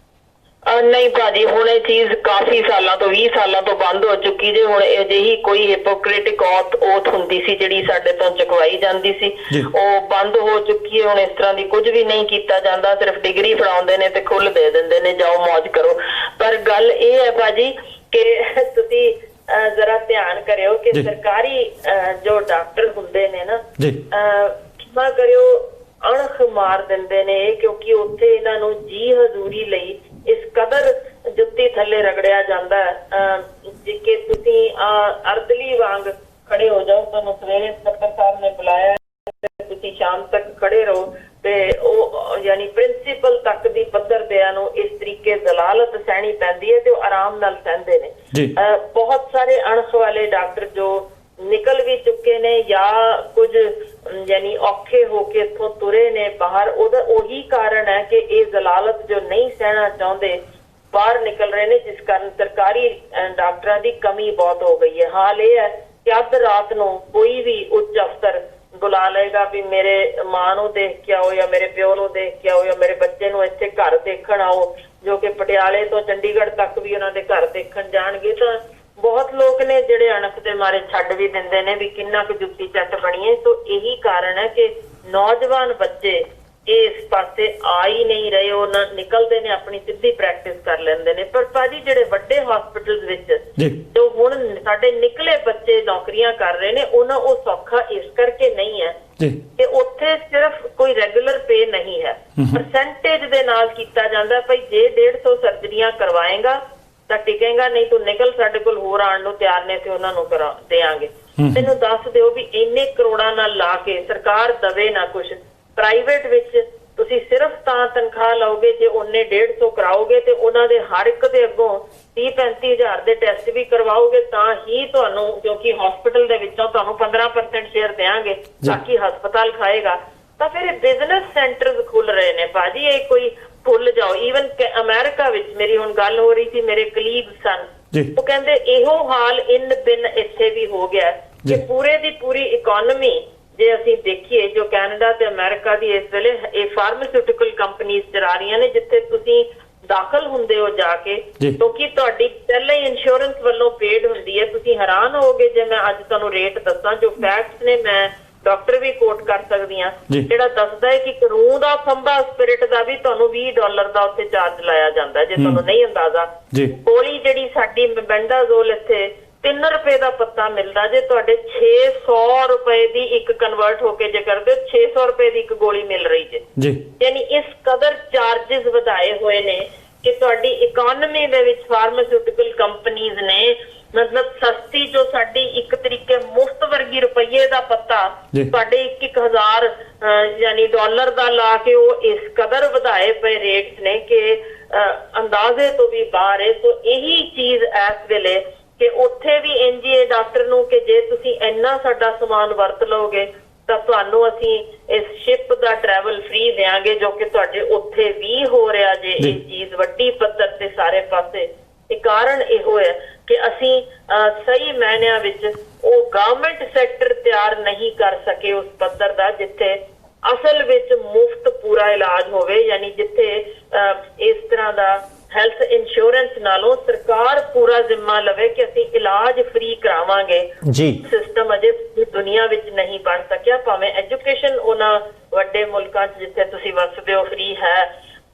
ਨਹੀਂ ਭਾਜੀ, ਹੁਣ ਇਹ ਚੀਜ਼ ਕਾਫੀ ਸਾਲਾਂ ਤੋਂ 20 ਸਾਲਾਂ ਤੋਂ ਬੰਦ ਹੋ ਚੁੱਕੀ ਜੇ। ਹੁਣ ਅਜਿਹੀ ਕੋਈ ਹਿਪੋਕ੍ਰਿਟਿਕ ਓਥ ਹੁੰਦੀ ਸੀ ਜਿਹੜੀ ਸਾਡੇ ਤੋਂ ਚੁਕਵਾਈ ਜਾਂਦੀ ਸੀ, ਉਹ ਬੰਦ ਹੋ ਚੁੱਕੀ ਹੈ। ਹੁਣ ਇਸ ਤਰ੍ਹਾਂ ਦੀ ਕੁਝ ਵੀ ਨਹੀਂ ਕੀਤਾ ਜਾਂਦਾ, ਸਿਰਫ ਡਿਗਰੀ ਫੜਾਉਂਦੇ ਨੇ ਤੇ ਖੁੱਲ ਦੇ ਦਿੰਦੇ ਨੇ, ਜਾਓ ਮौज ਕਰੋ। ਪਰ ਗੱਲ ਇਹ ਹੈ ਭਾਜੀ ਕਿ ਤੁਸੀਂ ਜ਼ਰਾ ਧਿਆਨ ਕਰਿਓ ਕਿ ਸਰਕਾਰੀ ਜੋ ਡਾਕਟਰ ਹੁੰਦੇ ਨੇ ਨਾ, ਖਿਮਾ ਕਰਿਓ, ਅਣਖ ਮਾਰ ਦਿੰਦੇ ਨੇ, ਕਿਉਂਕਿ ਉੱਥੇ ਇਹਨਾਂ ਨੂੰ ਜੀ ਹਜ਼ੂਰੀ ਲਈ ਇਸ ਕਦਰ ਜੁੱਤੀ ਥੱਲੇ ਰਗੜਿਆ ਜਾਂਦਾ ਹੈ ਕਿ ਤੁਸੀਂ ਅਰਦਲੀ ਵਾਂਗ ਖੜੇ ਹੋ ਜਾਓ। ਤੁਹਾਨੂੰ ਸਵੇਰੇ ਸਕੱਤਰ ਸਾਹਿਬ ਨੇ ਬੁਲਾਇਆ, ਤੁਸੀਂ ਸ਼ਾਮ ਤੱਕ ਖੜੇ ਰਹੋ, ਤੇ ਉਹ ਯਾਨੀ ਪ੍ਰਿੰਸੀਪਲ ਤੱਕ ਦੀ ਪੱਧਰ ਦਿਆਂ ਨੂੰ ਇਸ ਤਰੀਕੇ ਜ਼ਲਾਲਤ ਸਹਿਣੀ ਪੈਂਦੀ ਹੈ ਤੇ ਉਹ ਆਰਾਮ ਨਾਲ ਸਹਿੰਦੇ ਨੇ। ਬਹੁਤ ਸਾਰੇ ਅਣਖ ਵਾਲੇ ਡਾਕਟਰ ਜੋ ਨਿਕਲ ਵੀ ਚੁੱਕੇ ਨੇ ਜਾਂ ਕੁਝ ਯਾਨੀ ਔਖੇ ਹੋ ਕੇ ਇੱਥੋਂ ਤੁਰੇ ਨੇ ਬਾਹਰ, ਉਹਦਾ ਉਹੀ ਕਾਰਨ ਹੈ ਕਿ ਇਹ ਜ਼ਲਾਲਤ ਜੋ ਨਹੀਂ ਸਹਿਣਾ ਚਾਹੁੰਦੇ ਬਾਹਰ ਨਿਕਲ ਰਹੇ ਨੇ, ਜਿਸ ਕਾਰਨ ਸਰਕਾਰੀ ਡਾਕਟਰਾਂ ਦੀ ਕਮੀ ਬਹੁਤ ਹੋ ਗਈ ਹੈ। ਹਾਲ ਇਹ ਹੈ ਕਿ ਅੱਧ ਰਾਤ ਨੂੰ ਕੋਈ ਵੀ ਉੱਚ ਅਫਸਰ ਬੁਲਾ ਲਏਗਾ ਵੀ ਮੇਰੇ ਮਾਂ ਨੂੰ ਦੇਖ ਕੇ ਆਓ ਜਾਂ ਮੇਰੇ ਪਿਓ ਨੂੰ ਦੇਖ ਕੇ ਆਓ ਜਾਂ ਮੇਰੇ ਬੱਚੇ ਨੂੰ ਇੱਥੇ ਘਰ ਦੇਖਣ ਆਓ, ਜੋ ਕਿ ਪਟਿਆਲੇ ਤੋਂ ਚੰਡੀਗੜ੍ਹ ਤੱਕ ਵੀ ਉਹਨਾਂ ਦੇ ਘਰ ਦੇਖਣ ਜਾਣਗੇ। ਤਾਂ ਬਹੁਤ ਲੋਕ ਨੇ ਜਿਹੜੇ ਅਣਖ ਦੇ ਮਾਰੇ ਛੱਡ ਵੀ ਦਿੰਦੇ ਨੇ ਵੀ ਕਿੰਨਾ ਕੁ ਜੁੱਤੀ ਚੱਟ ਬਣੀਏ। ਸੋ ਇਹੀ ਕਾਰਨ ਹੈ ਕਿ ਨੌਜਵਾਨ ਬੱਚੇ ਇਸ ਪਾਸੇ ਆ ਹੀ ਨਹੀਂ ਰਹੇ, ਉਹ ਨਾ ਨਿਕਲਦੇ ਨੇ, ਆਪਣੀ ਸਿੱਧੀ ਪ੍ਰੈਕਟਿਸ ਕਰ ਲੈਂਦੇ ਨੇ। ਪਰ ਭਾਜੀ ਜਿਹੜੇ ਵੱਡੇ ਹਸਪੀਟਲ ਵਿੱਚ ਜੋ ਹੁਣ ਸਾਡੇ ਨਿਕਲੇ ਬੱਚੇ ਨੌਕਰੀਆਂ ਕਰ ਰਹੇ ਨੇ, ਉਹਨਾਂ ਉਹ ਸੌਖਾ ਇਸ ਕਰਕੇ ਨਹੀਂ ਹੈ ਕਿ ਉੱਥੇ ਸਿਰਫ ਕੋਈ ਰੈਗੂਲਰ ਪੇ ਨਹੀਂ ਹੈ, ਪਰਸੈਂਟੇਜ ਦੇ ਨਾਲ ਕੀਤਾ ਜਾਂਦਾ। ਭਾਈ ਜੇ 150 ਸਰਜਰੀਆਂ ਕਰਵਾਏਗਾ ਤਾਂ ਟਿਕੇਗਾ, ਨਹੀਂ ਤੂੰ ਨਿਕਲ, ਸਾਡੇ ਕੋਲ ਹੋਰ ਆਉਣ ਨੂੰ ਤਿਆਰ ਨੇ ਤੇ ਉਹਨਾਂ ਨੂੰ ਕਰਾ ਦੇਾਂਗੇ। ਤੈਨੂੰ ਦੱਸ ਦਿਓ ਵੀ ਇੰਨੇ ਕਰੋੜਾਂ ਨਾਲ ਲਾ ਕੇ ਸਰਕਾਰ ਦਵੇ ਨਾ ਕੁਛ। ਪ੍ਰਾਈਵੇਟ ਵਿੱਚ ਤੁਸੀਂ ਸਿਰਫ ਤਾਂ ਤਨਖਾਹ ਲਓਗੇ ਜੇ ਉਹਨੇ 150 ਕਰਾਓਗੇ ਤੇ ਉਹਨਾਂ ਦੇ ਹਰ ਇੱਕ ਦੇ ਅੱਗੋਂ 30-35 ਹਜ਼ਾਰ ਦੇ ਟੈਸਟ ਵੀ ਕਰਵਾਓਗੇ ਤਾਂ ਹੀ ਤੁਹਾਨੂੰ, ਕਿਉਂਕਿ ਹਸਪੀਟਲ ਦੇ ਵਿੱਚੋਂ ਤੁਹਾਨੂੰ 15% ਸ਼ੇਅਰ ਦੇਾਂਗੇ, ਬਾਕੀ ਹਸਪਤਾਲ ਖਾਏਗਾ। ਤਾਂ ਫਿਰ ਇਹ ਬਿਜ਼ਨਸ ਸੈਂਟਰਸ ਖੁੱਲ ਰਹੇ ਨੇ ਭਾਜੀ, ਇਹ ਕੋਈ ਭੁੱਲ ਜਾਓ। ਈਵਨ ਅਮਰੀਕਾ ਵਿੱਚ ਮੇਰੀ ਹੁਣ ਗੱਲ ਹੋ ਰਹੀ ਸੀ, ਮੇਰੇ ਕਲੀਗ ਸਨ, ਉਹ ਕਹਿੰਦੇ ਇਹੋ ਹਾਲ ਇਨ ਬਿਨ ਇੱਥੇ ਵੀ ਹੋ ਗਿਆ ਕਿ ਪੂਰੇ ਦੀ ਪੂਰੀ ਇਕਨੋਮੀ ਜੇ ਅਸੀਂ ਦੇਖੀਏ, ਜੋ ਕੈਨੇਡਾ ਤੇ ਅਮਰੀਕਾ ਦੀ ਇਸ ਵੇਲੇ ਇਹ ਫਾਰਮਾਸਿਊਟੀਕਲ ਕੰਪਨੀਆਂ ਚਲਾ ਰਹੀਆਂ ਨੇ, ਜਿੱਥੇ ਤੁਸੀਂ ਦਾਖਲ ਹੁੰਦੇ ਹੋ ਜਾ ਕੇ, ਕਿਉਂਕਿ ਤੁਹਾਡੀ ਪਹਿਲਾਂ ਹੀ ਇੰਸ਼ੋਰੈਂਸ ਵੱਲੋਂ ਪੇਡ ਹੁੰਦੀ ਹੈ। ਤੁਸੀਂ ਹੈਰਾਨ ਹੋਵੋਗੇ ਜੇ ਮੈਂ ਅੱਜ ਤੁਹਾਨੂੰ ਰੇਟ ਦੱਸਾਂ, ਜੋ ਫੈਕਟਸ ਨੇ, ਮੈਂ ਡਾਕਟਰ ਵੀ ਕੋਟ ਕਰ ਸਕਦੀ ਹਾਂ, ਜਿਹੜਾ ਦੱਸਦਾ ਹੈ ਕਿ ਕਰੂੰ ਦਾ ਫੰਬਾ ਸਪਿਰਿਟ ਦਾ ਵੀ ਤੁਹਾਨੂੰ $20 ਦਾ ਉੱਥੇ ਚਾਰਜ ਲਾਇਆ ਜਾਂਦਾ, ਜੇ ਤੁਹਾਨੂੰ ਨਹੀਂ ਅੰਦਾਜ਼ਾ। ਗੋਲੀ ਜਿਹੜੀ ਸਾਡੀ ਮੈਬੈਂਡਾਜ਼ੋਲ ਇੱਥੇ 3 ਰੁਪਏ ਦਾ ਪੱਤਾ ਮਿਲਦਾ, ਜੇ ਤੁਹਾਡੇ 600 ਰੁਪਏ ਦੀ ਇੱਕ ਕਨਵਰਟ ਹੋ ਕੇ ਜੇ ਕਰਦੇ 600 ਰੁਪਏ ਦੀ ਇੱਕ ਗੋਲੀ ਮਿਲ ਰਹੀ ਜੇ। ਯਾਨੀ ਇਸ ਕਦਰ ਚਾਰजेस ਵਧਾਏ ਹੋਏ ਨੇ ਕਿ ਤੁਹਾਡੀ ਇਕਨੋਮੀ ਦੇ ਵਿੱਚ ਫਾਰਮਾਸਿਊਟੀਕਲ ਕੰਪਨੀਆਂ ਨੇ ਮਤਲਬ ਸਸਤੀ ਜੋ ਸਾਡੀ ਇੱਕ ਤਰੀਕੇ ਮੁਫਤ ਵਰਗੀ ਰੁਪਈਏ ਦਾ ਪੱਤਾ ਤੁਹਾਡੇ 1,000 ਯਾਨੀ ਡਾਲਰ ਦਾ ਲਾ ਕੇ ਉਹ ਇਸ ਕਦਰ ਵਧਾਏ ਪਏ ਰੇਟਸ ਨੇ ਕਿ ਅੰਦਾਜ਼ੇ ਤੋਂ ਵੀ ਬਾਹਰ ਹੈ। ਸੋ ਇਹੀ ਚੀਜ਼ ਇਸ ਵੇਲੇ ਕਿ ਉੱਥੇ ਵੀ ਐਨਜੀਏ ਡਾਕਟਰ ਨੂੰ ਕਿ ਜੇ ਤੁਸੀਂ ਇੰਨਾ ਸਾਡਾ ਸਮਾਨ ਵਰਤ ਲਓਗੇ ਤਾਂ ਤੁਹਾਨੂੰ ਅਸੀਂ ਇਸ ਸ਼ਿਪ ਦਾ ਟਰੈਵਲ ਫ੍ਰੀ ਦੇਾਂਗੇ, ਜੋ ਕਿ ਤੁਹਾਡੇ ਉੱਥੇ ਵੀ ਹੋ ਰਿਹਾ ਜੇ ਇਹ ਚੀਜ਼ ਵੱਡੀ ਪੱਧਰ ਤੇ ਸਾਰੇ ਪਾਸੇ। ਇਹ ਕਾਰਨ ਇਹੋ ਹੈ ਕਿ ਅਸੀਂ ਸਹੀ ਮਾਇਨਿਆਂ ਵਿੱਚ ਉਹ ਗਵਰਨਮੈਂਟ ਸੈਕਟਰ ਤਿਆਰ ਨਹੀਂ ਕਰ ਸਕੇ ਉਸ ਪੱਧਰ ਦਾ ਜਿੱਥੇ ਅਸਲ ਵਿੱਚ ਮੁਫਤ ਪੂਰਾ ਇਲਾਜ ਹੋਵੇ, ਯਾਨੀ ਜਿੱਥੇ ਇਸ ਤਰ੍ਹਾਂ ਦਾ ਹੈਲਥ ਇੰਸ਼ੋਰੈਂਸ ਨਾਲੋਂ ਸਰਕਾਰ ਪੂਰਾ ਜ਼ਿੰਮਾ ਲਵੇ ਕਿ ਅਸੀਂ ਇਲਾਜ ਫ੍ਰੀ ਕਰਾਵਾਂਗੇ। ਸਿਸਟਮ ਅਜੇ ਦੁਨੀਆ ਵਿੱਚ ਨਹੀਂ ਬਣ ਸਕਿਆ, ਭਾਵੇਂ ਐਜੂਕੇਸ਼ਨ ਉਹਨਾਂ ਵੱਡੇ ਮੁਲਕਾਂ 'ਚ ਜਿੱਥੇ ਤੁਸੀਂ ਵਸਦੇ ਹੋ ਫ੍ਰੀ ਹੈ,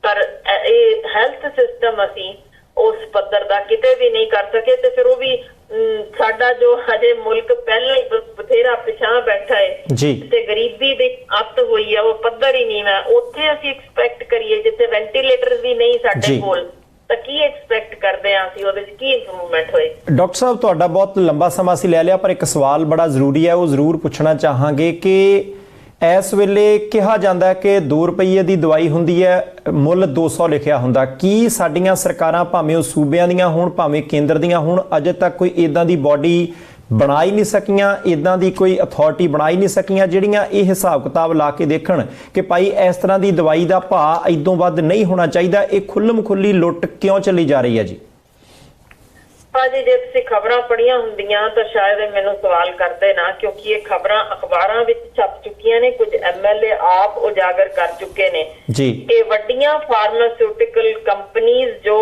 ਪਰ ਇਹ ਹੈਲਥ ਸਿਸਟਮ ਅਸੀਂ ਉਸ ਪੱਧਰ ਦਾ ਕਿਤੇ ਵੀ ਨਹੀਂ ਕਰ ਸਕੇ। ਤੇ ਫਿਰ ਉਹ ਵੀ ਸਾਡਾ ਜੋ ਹਜੇ ਮੁਲਕ ਪਹਿਲਾਂ ਹੀ ਬਥੇਰਾ ਪਿਛਾਂ ਬੈਠਾ ਹੈ ਤੇ ਗਰੀਬੀ ਦੀ ਅੱਤ ਹੋਈ ਹੈ, ਉਹ ਪੱਧਰ ਹੀ ਨਹੀਂ ਹੈ। ਉੱਥੇ ਅਸੀਂ ਐਕਸਪੈਕਟ ਕਰੀਏ ਜਿੱਥੇ ਵੈਂਟੀਲੇਟਰ ਵੀ ਨਹੀਂ ਸਾਡੇ ਕੋਲ, ਤਾਂ ਕੀ ਐਕਸਪੈਕਟ ਕਰਦੇ ਹਾਂ ਅਸੀਂ, ਉਹਦੇ 'ਚ ਕੀ ਇੰਪਰੂਵਮੈਂਟ ਹੋਏ? ਡਾਕਟਰ ਸਾਹਿਬ, ਤੁਹਾਡਾ ਬਹੁਤ ਲੰਬਾ ਸਮਾਂ ਅਸੀਂ ਲੈ ਲਿਆ, ਪਰ ਇੱਕ ਸਵਾਲ ਬੜਾ ਜ਼ਰੂਰੀ ਹੈ, ਉਹ ਜ਼ਰੂਰ ਪੁੱਛਣਾ ਚਾਹਾਂਗੇ ਕਿ ਇਸ ਵੇਲੇ ਕਿਹਾ ਜਾਂਦਾ ਹੈ ਕਿ 2 ਰੁਪਏ ਦੀ ਦਵਾਈ ਹੁੰਦੀ ਹੈ, ਮੁੱਲ 200 ਲਿਖਿਆ ਹੁੰਦਾ। ਕੀ ਸਾਡੀਆਂ ਸਰਕਾਰਾਂ, ਭਾਵੇਂ ਉਹ ਸੂਬਿਆਂ ਦੀਆਂ ਹੋਣ ਭਾਵੇਂ ਕੇਂਦਰ ਦੀਆਂ ਹੋਣ, ਅਜੇ ਤੱਕ ਕੋਈ ਇਦਾਂ ਦੀ ਬੋਡੀ ਬਣਾ ਹੀ ਨਹੀਂ ਸਕੀਆਂ, ਇਦਾਂ ਦੀ ਕੋਈ ਅਥਾਰਟੀ ਬਣਾ ਹੀ ਨਹੀਂ ਸਕੀਆਂ ਜਿਹੜੀਆਂ ਇਹ ਹਿਸਾਬ ਕਿਤਾਬ ਲਾ ਕੇ ਦੇਖਣ ਕਿ ਭਾਈ ਇਸ ਤਰ੍ਹਾਂ ਦੀ ਦਵਾਈ ਦਾ ਭਾਅ ਇਦੋਂ ਵੱਧ ਨਹੀਂ ਹੋਣਾ ਚਾਹੀਦਾ, ਇਹ ਖੁੱਲ੍ਹਮ ਖੁੱਲੀ ਲੁੱਟ ਕਿਉਂ ਚੱਲੀ ਜਾ ਰਹੀ ਹੈ ਜੀ? ਭਾਜੀ ਜੇ ਤੁਸੀਂ ਖਬਰਾਂ ਪੜ੍ਹੀਆਂ ਹੁੰਦੀਆਂ ਤਾਂ ਸ਼ਾਇਦ ਇਹ ਮੈਨੂੰ ਸਵਾਲ ਕਰਦੇ ਨਾ, ਕਿਉਂਕਿ ਇਹ ਖਬਰਾਂ ਅਖਬਾਰਾਂ ਵਿੱਚ ਛਪ ਚੁੱਕੀਆਂ ਨੇ, ਕੁਝ ਐਮਐਲਏ ਆਪ ਉਜਾਗਰ ਕਰ ਚੁੱਕੇ ਨੇ ਜੀ। ਇਹ ਵੱਡੀਆਂ ਫਾਰਮਾਸਿਊਟੀਕਲ ਕੰਪਨੀਆਂ ਜੋ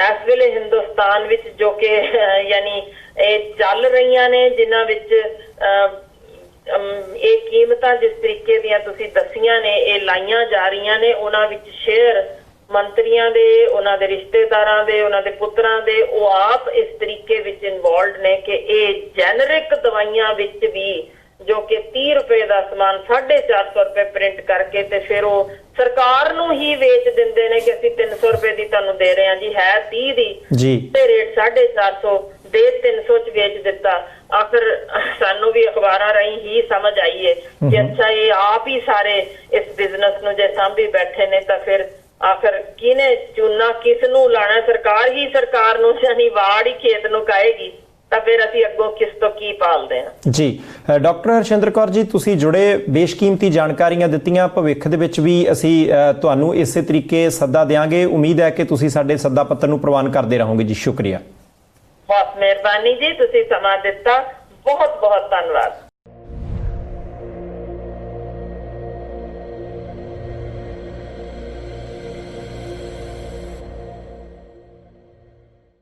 ਇਸ ਵੇਲੇ ਹਿੰਦੁਸਤਾਨ ਵਿੱਚ ਜੋ ਕਿ ਯਾਨੀ ਇਹ ਚੱਲ ਰਹੀਆਂ ਨੇ, ਜਿਨ੍ਹਾਂ ਵਿੱਚ ਇਹ ਕੀਮਤਾਂ ਜਿਸ ਤਰੀਕੇ ਦੀਆਂ ਤੁਸੀਂ ਦੱਸੀਆਂ ਨੇ ਇਹ ਲਾਈਆਂ ਜਾ ਰਹੀਆਂ ਨੇ, ਉਹਨਾਂ ਵਿੱਚ ਸ਼ੇਅਰ ਮੰਤਰੀਆਂ ਦੇ, ਉਹਨਾਂ ਦੇ ਰਿਸ਼ਤੇਦਾਰਾਂ ਦੇ, ਉਹਨਾਂ ਦੇ ਪੁੱਤਰਾਂ ਦੇ, ਉਹ ਆਪ ਇਸ ਤਰੀਕੇ ਵਿੱਚ ਇਨਵੋਲਡ ਨੇ ਕਿ ਇਹ ਜੈਨਰਿਕ ਦਵਾਈਆਂ ਵਿੱਚ ਵੀ ਜੋ ਕਿ 30 ਰੁਪਏ ਦਾ ਸਮਾਨ 450 ਰੁਪਏ ਪ੍ਰਿੰਟ ਕਰਕੇ ਤੇ ਫਿਰ ਉਹ ਸਰਕਾਰ ਨੂੰ ਹੀ ਵੇਚ ਦਿੰਦੇ ਨੇ ਕਿ ਅਸੀਂ 300 ਰੁਪਏ ਦੀ ਤੁਹਾਨੂੰ ਦੇ ਰਹੇ ਹਾਂ ਜੀ, ਹੈ 30 ਦੀ ਜੀ ਤੇ ਰੇਟ 450 ਦੇ 300 ਚ ਵੇਚ ਦਿੱਤਾ। ਆਖਰ ਸਾਨੂੰ ਵੀ ਅਖਬਾਰਾਂ ਰਾਹੀਂ ਹੀ ਸਮਝ ਆਈ ਹੈ ਕਿ ਅੱਛਾ ਇਹ ਆਪ ਹੀ ਸਾਰੇ ਇਸ ਬਿਜ਼ਨਸ ਨੂੰ ਜੇ ਸਾਂਭੀ ਬੈਠੇ ਨੇ ਤਾਂ ਫਿਰ ਆਖਰ ਕਿਹਨੇ ਚੂਨਾ ਕਿਸ ਨੂੰ ਲਾਣਾ? ਸਰਕਾਰ ਹੀ ਸਰਕਾਰ ਨੂੰ ਯਾਨੀ ਵਾੜ ਹੀ ਖੇਤ ਨੂੰ ਕਾਏਗੀ ਤਾਂ ਫਿਰ ਅਸੀਂ ਅੱਗੋਂ ਕਿਸ ਤੋਂ ਕੀ ਪਾਲਦੇ ਹਾਂ ਜੀ। ਡਾਕਟਰ ਹਰਸ਼ਿੰਦਰ ਕੌਰ ਜੀ, ਤੁਸੀਂ ਜੁੜੇ ਬੇਸ਼ਕੀਮਤੀ ਜਾਣਕਾਰੀਆਂ ਦਿੱਤੀਆਂ। ਭਵਿੱਖ ਦੇ ਵਿੱਚ ਵੀ ਅਸੀਂ ਤੁਹਾਨੂੰ ਇਸੇ ਤਰੀਕੇ ਸੱਦਾ ਦੇਵਾਂਗੇ। ਉਮੀਦ ਹੈ ਕਿ ਤੁਸੀਂ ਸਾਡੇ ਸੱਦਾ ਪੱਤਰ ਨੂੰ ਪ੍ਰਵਾਨ ਕਰਦੇ ਰਹੋਗੇ ਜੀ। ਸ਼ੁਕਰੀਆ, ਬਹੁਤ ਮਿਹਰਬਾਨੀ ਜੀ, ਤੁਸੀਂ ਸਮਾਂ ਦਿੱਤਾ, ਬਹੁਤ ਬਹੁਤ ਧੰਨਵਾਦ।